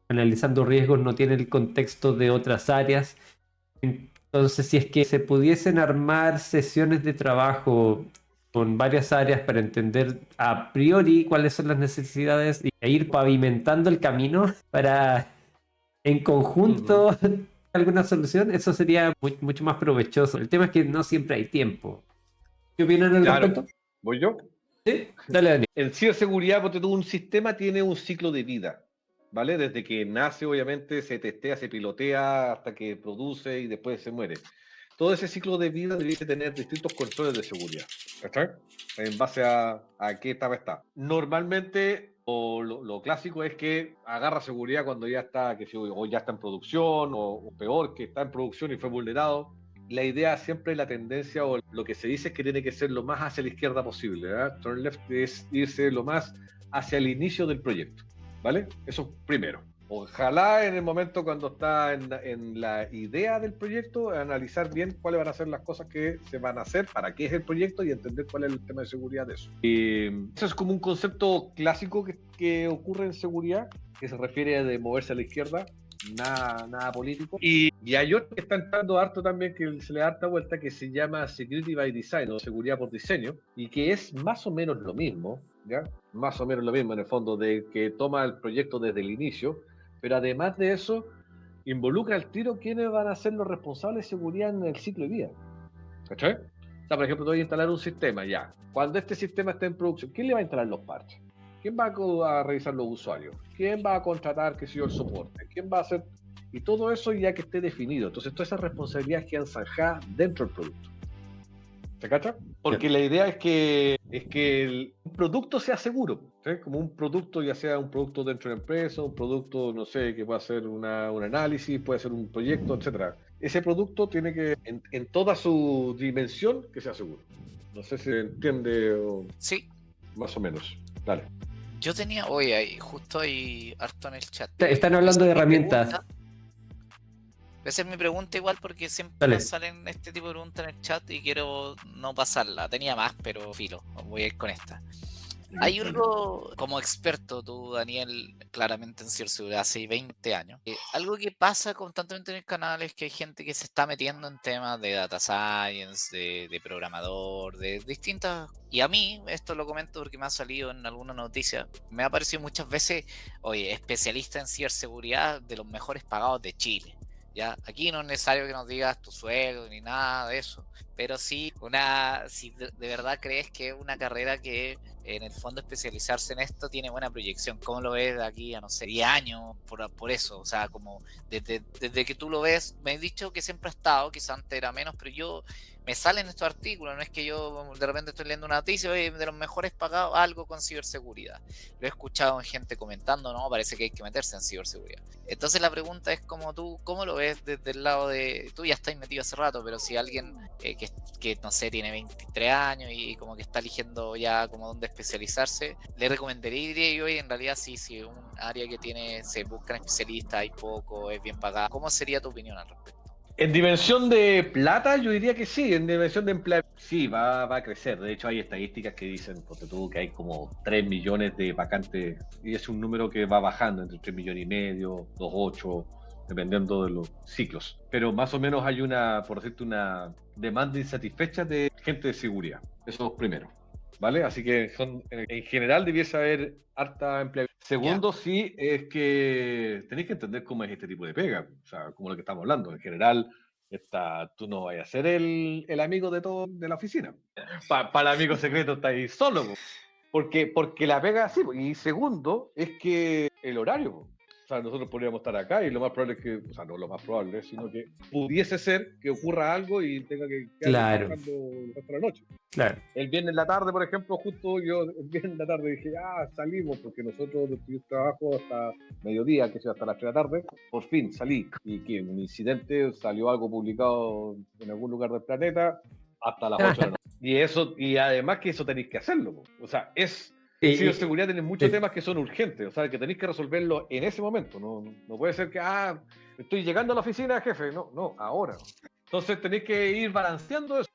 analizando riesgos no tiene el contexto de otras áreas. Entonces, si es que se pudiesen armar sesiones de trabajo con varias áreas para entender a priori cuáles son las necesidades e ir pavimentando el camino para en conjunto alguna solución, eso sería mucho más provechoso. El tema es que no siempre hay tiempo. ¿Qué opinan al Claro, respecto? voy yo. Sí, dale, Dani. En ciberseguridad, porque todo un sistema tiene un ciclo de vida, ¿vale? Desde que nace, obviamente, se testea, se pilotea, hasta que produce y después se muere. Todo ese ciclo de vida debe tener distintos controles de seguridad, ¿cachai? En base a qué etapa está. Normalmente, lo clásico es que agarra seguridad cuando ya está, o ya está en producción, o peor, que está en producción y fue vulnerado. La idea siempre, la tendencia o lo que se dice es que tiene que ser lo más hacia la izquierda posible, ¿verdad? Turn left es irse lo más hacia el inicio del proyecto, ¿vale? Eso primero. Ojalá en el momento cuando está en la idea del proyecto, analizar bien cuáles van a ser las cosas que se van a hacer, para qué es el proyecto y entender cuál es el tema de seguridad de eso. Eso es como un concepto clásico que ocurre en seguridad, que se refiere a de moverse a la izquierda, nada político. Y hay otro que está entrando harto también, que se le da harta vuelta, que se llama Security by Design o seguridad por diseño, y que es más o menos lo mismo, ¿ya? Más o menos lo mismo en el fondo, de que toma el proyecto desde el inicio, pero además de eso, involucra al tiro quiénes van a ser los responsables de seguridad en el ciclo de vida. ¿Cachai? O sea, por ejemplo, te voy a instalar un sistema ya. Cuando este sistema esté en producción, ¿quién le va a instalar los parches? ¿Quién va a revisar los usuarios? ¿Quién va a contratar, qué sé yo, el soporte? ¿Quién va a hacer? Y todo eso ya que esté definido. Entonces, todas esas responsabilidades quedan zanjadas dentro del producto. ¿Se cacha? Porque la idea es que el producto sea seguro, ¿sí? Como un producto, ya sea un producto dentro de una empresa, un producto, no sé, que pueda ser un análisis, puede ser un proyecto, etcétera. Ese producto tiene que, en toda su dimensión, que sea seguro. No sé si se entiende o Sí, más o menos. Dale. yo tenía, oye, justo ahí harto en el chat. Están hablando de herramientas. Esa es mi pregunta igual porque siempre Dale. me salen este tipo de preguntas en el chat y quiero no pasarla. Tenía más, pero filo, voy a ir con esta. Hay algo, como experto tú, Daniel, claramente en ciberseguridad hace 20 años, algo que pasa constantemente en el canal es que hay gente que se está metiendo en temas de data science, de programador, de distintas... Y a mí, esto lo comento porque me ha salido en alguna noticia, me ha aparecido muchas veces, oye, especialista en ciberseguridad de los mejores pagados de Chile. ¿Ya? Aquí no es necesario que nos digas tu sueldo ni nada de eso, pero sí, si de verdad crees que es una carrera que en el fondo especializarse en esto tiene buena proyección. ¿Cómo lo ves de aquí a, no sé, 10 años por eso? O sea, como desde que tú lo ves, me he dicho que siempre ha estado, quizá antes era menos, pero yo me salen estos artículos, no es que yo de repente estoy leyendo una noticia, oye, de los mejores pagados, algo con ciberseguridad. Lo he escuchado en gente comentando, no, parece que hay que meterse en ciberseguridad. Entonces la pregunta es como tú, ¿cómo lo ves desde el lado de, tú ya estás metido hace rato, pero si alguien que no sé, tiene 23 años y como que está eligiendo ya como dónde especializarse, le recomendaría, diría yo, y en realidad sí, un área que tiene, se buscan especialistas, hay poco, es bien pagada. ¿Cómo sería tu opinión al respecto? En dimensión de plata, yo diría que sí. En dimensión de empleo, sí, va a crecer. De hecho, hay estadísticas que dicen, porque tú, que hay como 3 millones de vacantes, y es un número que va bajando entre 3 millones y medio, 2,8, dependiendo de los ciclos. Pero más o menos hay una, por decirte, una demanda insatisfecha de gente de seguridad. Eso es primero. ¿Vale? Así que en general debiese haber harta empleabilidad. Segundo, sí, es que tenéis que entender cómo es este tipo de pega, o sea, como lo que estamos hablando. En general, tú no vayas a ser el amigo de todo de la oficina. Para el amigo secreto estáis solo. Porque la pega así, y segundo, es que el horario. O sea, nosotros podríamos estar acá y lo más probable es que, o sea, no lo más probable, sino que pudiese ser que ocurra algo y tenga que quedar Claro. trabajando el resto de la noche. Claro. El viernes en la tarde, por ejemplo, justo yo el viernes en la tarde dije, salimos, porque nosotros yo trabajo hasta mediodía, que sea hasta las 3 de la tarde, por fin salí. Y que un incidente, salió algo publicado en algún lugar del planeta, hasta las 8 de la noche. Y además que eso tenéis que hacerlo. Po. O sea, ciberseguridad tiene muchos temas que son urgentes, o sea, que tenéis que resolverlo en ese momento. No puede ser que, estoy llegando a la oficina, jefe. No, ahora. Entonces tenéis que ir balanceando eso.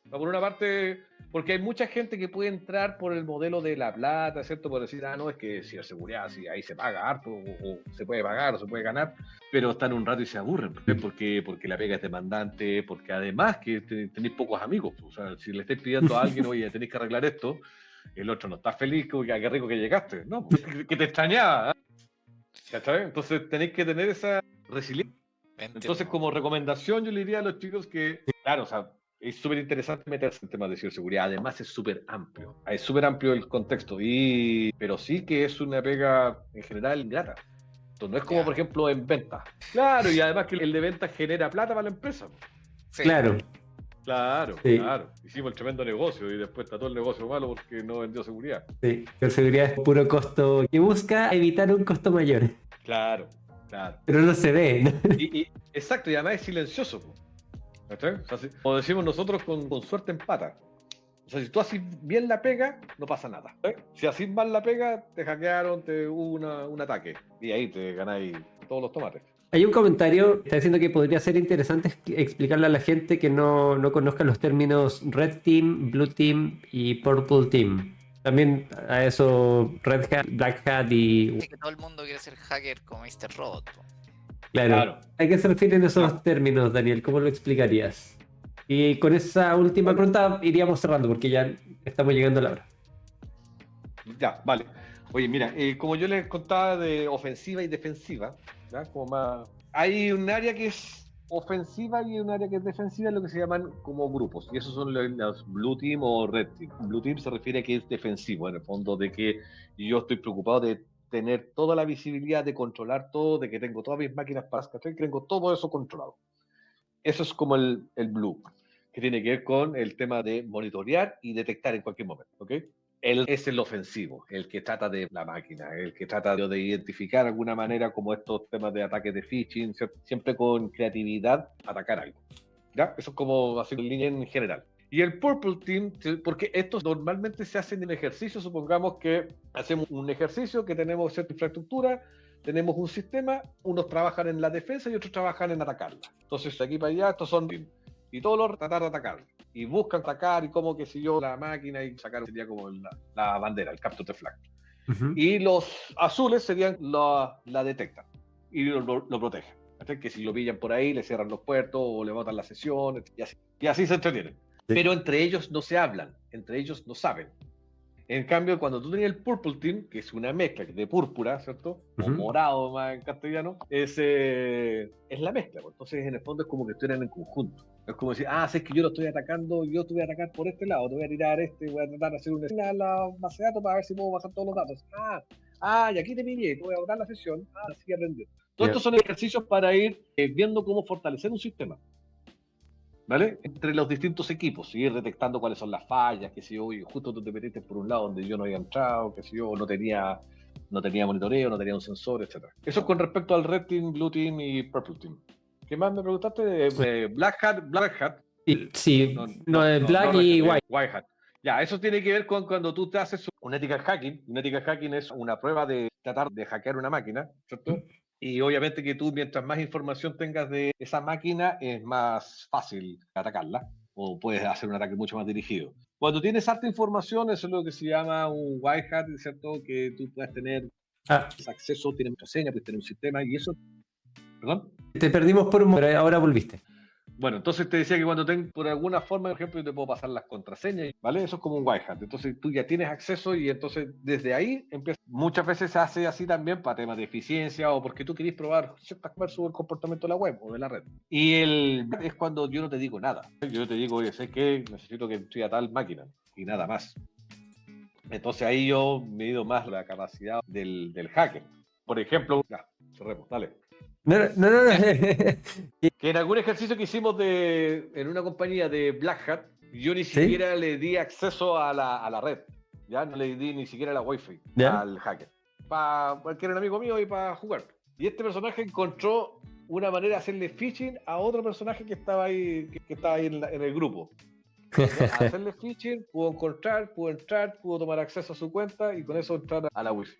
Por una parte, porque hay mucha gente que puede entrar por el modelo de la plata, ¿cierto? Por decir, no, es que ciberseguridad, sí, ahí se paga harto, o se puede pagar, o se puede ganar, pero están un rato y se aburren. Porque la pega es demandante, porque además que tenéis pocos amigos. O sea, si le estáis pidiendo a alguien, oye, tenéis que arreglar esto, el otro no está feliz, como que qué rico que llegaste, ¿no? Que te extrañaba, ¿cachai? Entonces tenéis que tener esa resiliencia. Entonces, como recomendación, yo le diría a los chicos que, claro, o sea, es súper interesante meterse en temas de ciberseguridad. Además, es súper amplio. Es súper amplio el contexto. Pero sí que es una pega en general ingrata. Entonces, no es como, por ejemplo, en ventas. Claro, y además que el de ventas genera plata para la empresa. Sí. Claro. Claro. Hicimos el tremendo negocio y después está todo el negocio malo porque no vendió seguridad. Sí, la seguridad es puro costo que busca evitar un costo mayor. Claro. Pero no se ve, ¿no? Exacto, y además es silencioso. O sea, como decimos nosotros, con suerte empata. O sea, si tú haces bien la pega, no pasa nada. Si haces mal la pega, te hackearon, hubo un ataque. Y ahí te ganáis todos los tomates. Hay un comentario que está diciendo que podría ser interesante explicarle a la gente que no conozca los términos Red Team, Blue Team y Purple Team. También a eso Red Hat, Black Hat y... Que todo el mundo quiere ser hacker como Mr. Robot. Claro. ¿A qué se refieren esos términos, Daniel? ¿Cómo lo explicarías? Y con esa última pregunta iríamos cerrando porque ya estamos llegando a la hora. Ya, vale. Oye, mira, como yo les contaba de ofensiva y defensiva, ¿ya? Como más... Hay un área que es ofensiva y un área que es defensiva, lo que se llaman como grupos, y esos son los Blue Team o Red Team. Blue Team se refiere a que es defensivo, en el fondo, de que yo estoy preocupado de tener toda la visibilidad, de controlar todo, de que tengo todas mis máquinas para que tengo todo eso controlado. Eso es como el Blue, que tiene que ver con el tema de monitorear y detectar en cualquier momento, ¿ok? Él es el ofensivo, el que trata de la máquina, el que trata de identificar de alguna manera como estos temas de ataques de phishing, siempre con creatividad, atacar algo. ¿Ya? Eso es como así en línea en general. Y el Purple Team, porque estos normalmente se hacen en ejercicio, supongamos que hacemos un ejercicio, que tenemos cierta infraestructura, tenemos un sistema, unos trabajan en la defensa y otros trabajan en atacarla. Entonces, de aquí para allá, estos son y todos los tratar de atacar. Y buscan atacar y como que si yo la máquina y sacar sería como la bandera, el capture the flag. Y los azules serían la detectan y lo protegen. Que si lo pillan por ahí, le cierran los puertos o le botan la sesión y así se entretienen. Sí. Pero entre ellos no se hablan, entre ellos no saben. En cambio, cuando tú tenías el Purple Team, que es una mezcla de púrpura, ¿cierto? O morado más en castellano, es la mezcla. Entonces, en el fondo es como que estuvieran en conjunto. Es como decir, si es que yo lo estoy atacando, yo te voy a atacar por este lado, te voy a tirar voy a tratar de hacer una escena a la base de datos para ver si puedo bajar todos los datos. Y aquí te pillé, te voy a botar la sesión. Así aprendió. Todos estos son ejercicios para ir viendo cómo fortalecer un sistema. ¿Vale? Entre los distintos equipos, ir detectando cuáles son las fallas, que si yo, justo tú te metiste por un lado donde yo no había entrado, que si yo no tenía monitoreo, no tenía un sensor, etc. Eso con respecto al Red Team, Blue Team y Purple Team. ¿Qué más me preguntaste? Black Hat. Sí, Black y White. White Hat. Ya, eso tiene que ver con cuando tú te haces un ethical hacking. Un ethical hacking es una prueba de tratar de hackear una máquina, ¿cierto? Y obviamente que tú, mientras más información tengas de esa máquina, es más fácil atacarla o puedes hacer un ataque mucho más dirigido. Cuando tienes harta información, eso es lo que se llama un white hat, ¿cierto? Que tú puedes tener acceso, tienes contraseña, puedes tener un sistema y eso... ¿Perdón? Te perdimos por un momento, pero ahora volviste. Bueno, entonces te decía que cuando por alguna forma, por ejemplo, yo te puedo pasar las contraseñas, ¿vale? Eso es como un white hat. Entonces tú ya tienes acceso y entonces desde ahí empieza. Muchas veces se hace así también para temas de eficiencia o porque tú querés probar ciertas cosas sobre el comportamiento de la web o de la red. Y es cuando yo no te digo nada. Yo te digo, oye, sé que necesito que estoy a tal máquina y nada más. Entonces ahí yo me he ido más la capacidad del hacker. Por ejemplo, ya, cerremos, dale. No, no, no, no. Que en algún ejercicio que hicimos en una compañía de Black Hat, yo ni ¿Sí? siquiera le di acceso a la red. Ya no le di ni siquiera la wifi ¿Ya? al hacker. Porque era un amigo mío y para jugar. Y este personaje encontró una manera de hacerle phishing a otro personaje que estaba ahí, que estaba ahí en el grupo. Entonces, al hacerle phishing, pudo entrar, pudo tomar acceso a su cuenta y con eso entrar a la wifi.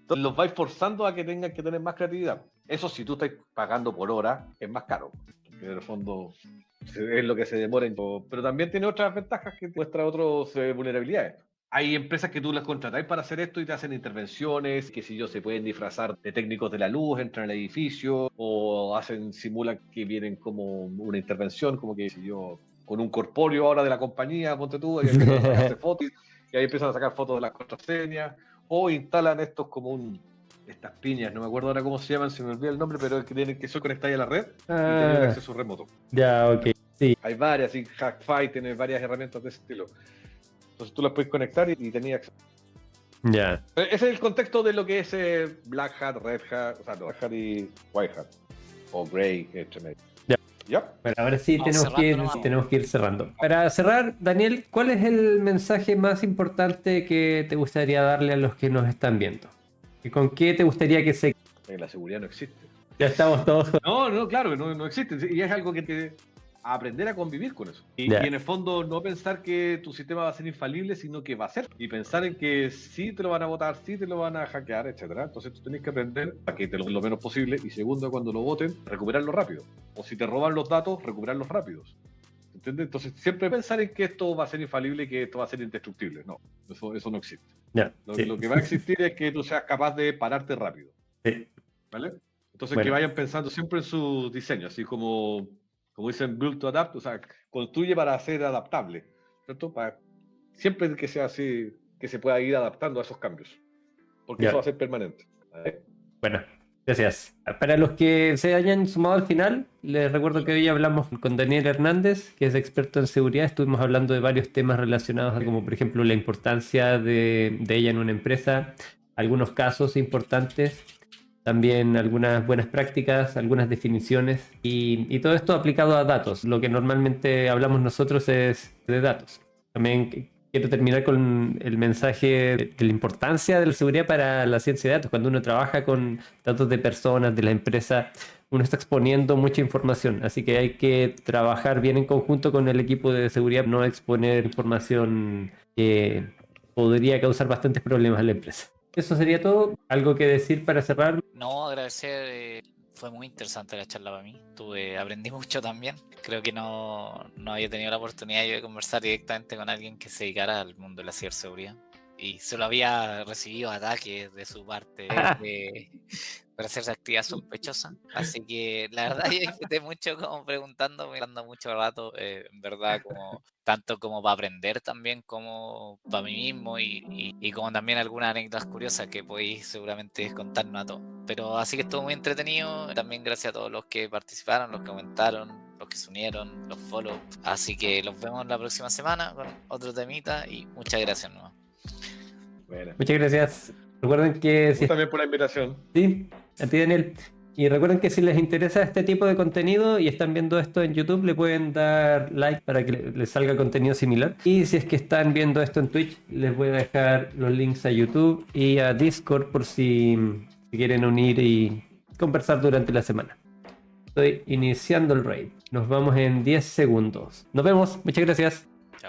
Entonces los vais forzando a que tengan que tener más creatividad. Eso si tú estás pagando por hora, es más caro. Porque en el fondo es lo que se demora. Pero también tiene otras ventajas que muestra otras vulnerabilidades. Hay empresas que tú las contratáis para hacer esto y te hacen intervenciones, que si yo se pueden disfrazar de técnicos de la luz, entran al edificio, o simulan que vienen como una intervención, como que si yo con un corpóreo ahora de la compañía, ponte tú, y empiezan a sacarse fotos, y ahí empiezan a sacar fotos de las contraseñas, o instalan estos como estas piñas, no me acuerdo ahora cómo se llaman, se me olvida el nombre, pero es que tienen que ser conectadas a la red y tener un acceso remoto. Ya, ok. Sí. Hay varias, y Hackfy tiene varias herramientas de ese estilo. Entonces tú las puedes conectar y tenías acceso. Ya. Ese es el contexto de lo que es Black Hat, Red Hat, o sea, no, Black Hat y White Hat, o Grey, entre medio. Ya. ¿Ya? Bueno, ahora sí Vamos tenemos que ir cerrando. Para cerrar, Daniel, ¿cuál es el mensaje más importante que te gustaría darle a los que nos están viendo? ¿Y con qué te gustaría que se... La seguridad no existe. Ya estamos todos... No, claro, no existe. Y es algo que te aprender a convivir con eso. Y en el fondo no pensar que tu sistema va a ser infalible, sino que va a ser. Y pensar en que sí te lo van a botar, sí te lo van a hackear, etcétera. Entonces tú tenés que aprender a que te lo menos posible. Y segundo, cuando lo boten, recuperarlo rápido. O si te roban los datos, recuperarlos rápidos. ¿Entiendes? Entonces siempre pensar en que esto va a ser infalible y que esto va a ser indestructible. No, eso no existe. Lo que va a existir es que tú seas capaz de pararte rápido. Sí. ¿Vale? Entonces que vayan pensando siempre en su diseño, así como dicen build to adapt, o sea, construye para ser adaptable, ¿cierto? Siempre que sea así, que se pueda ir adaptando a esos cambios, porque eso va a ser permanente. Bueno, gracias. Para los que se hayan sumado al final, les recuerdo que hoy hablamos con Daniel Hernández, que es experto en seguridad. Estuvimos hablando de varios temas relacionados a, como por ejemplo la importancia de ella en una empresa, algunos casos importantes, también algunas buenas prácticas, algunas definiciones y todo esto aplicado a datos. Lo que normalmente hablamos nosotros es de datos. También quiero terminar con el mensaje de la importancia de la seguridad para la ciencia de datos. Cuando uno trabaja con datos de personas, de la empresa, uno está exponiendo mucha información. Así que hay que trabajar bien en conjunto con el equipo de seguridad, no exponer información que podría causar bastantes problemas a la empresa. Eso sería todo. ¿Algo que decir para cerrar? No, agradecer. Fue muy interesante la charla para mí. Aprendí mucho también. Creo que no había tenido la oportunidad yo de conversar directamente con alguien que se dedicara al mundo de la ciberseguridad. Y solo había recibido ataques de su parte para hacerse actividad sospechosa. Así que la verdad yo disfruté mucho como preguntándome, dando mucho rato, en verdad, como tanto como para aprender también como para mí mismo y como también algunas anécdotas curiosas que podéis seguramente contarnos a todos. Pero así que estuvo muy entretenido. También gracias a todos los que participaron, los que comentaron, los que se unieron, los follow. Así que los vemos la próxima semana con otro temita y muchas gracias nuevas. Bueno. Muchas gracias. Recuerden que si... también por la invitación. Sí, a ti, Daniel. Y recuerden que si les interesa este tipo de contenido y están viendo esto en YouTube, le pueden dar like para que les salga contenido similar. Y si es que están viendo esto en Twitch, les voy a dejar los links a YouTube y a Discord por si quieren unir y conversar durante la semana. Estoy iniciando el raid. Nos vamos en 10 segundos. Nos vemos. Muchas gracias.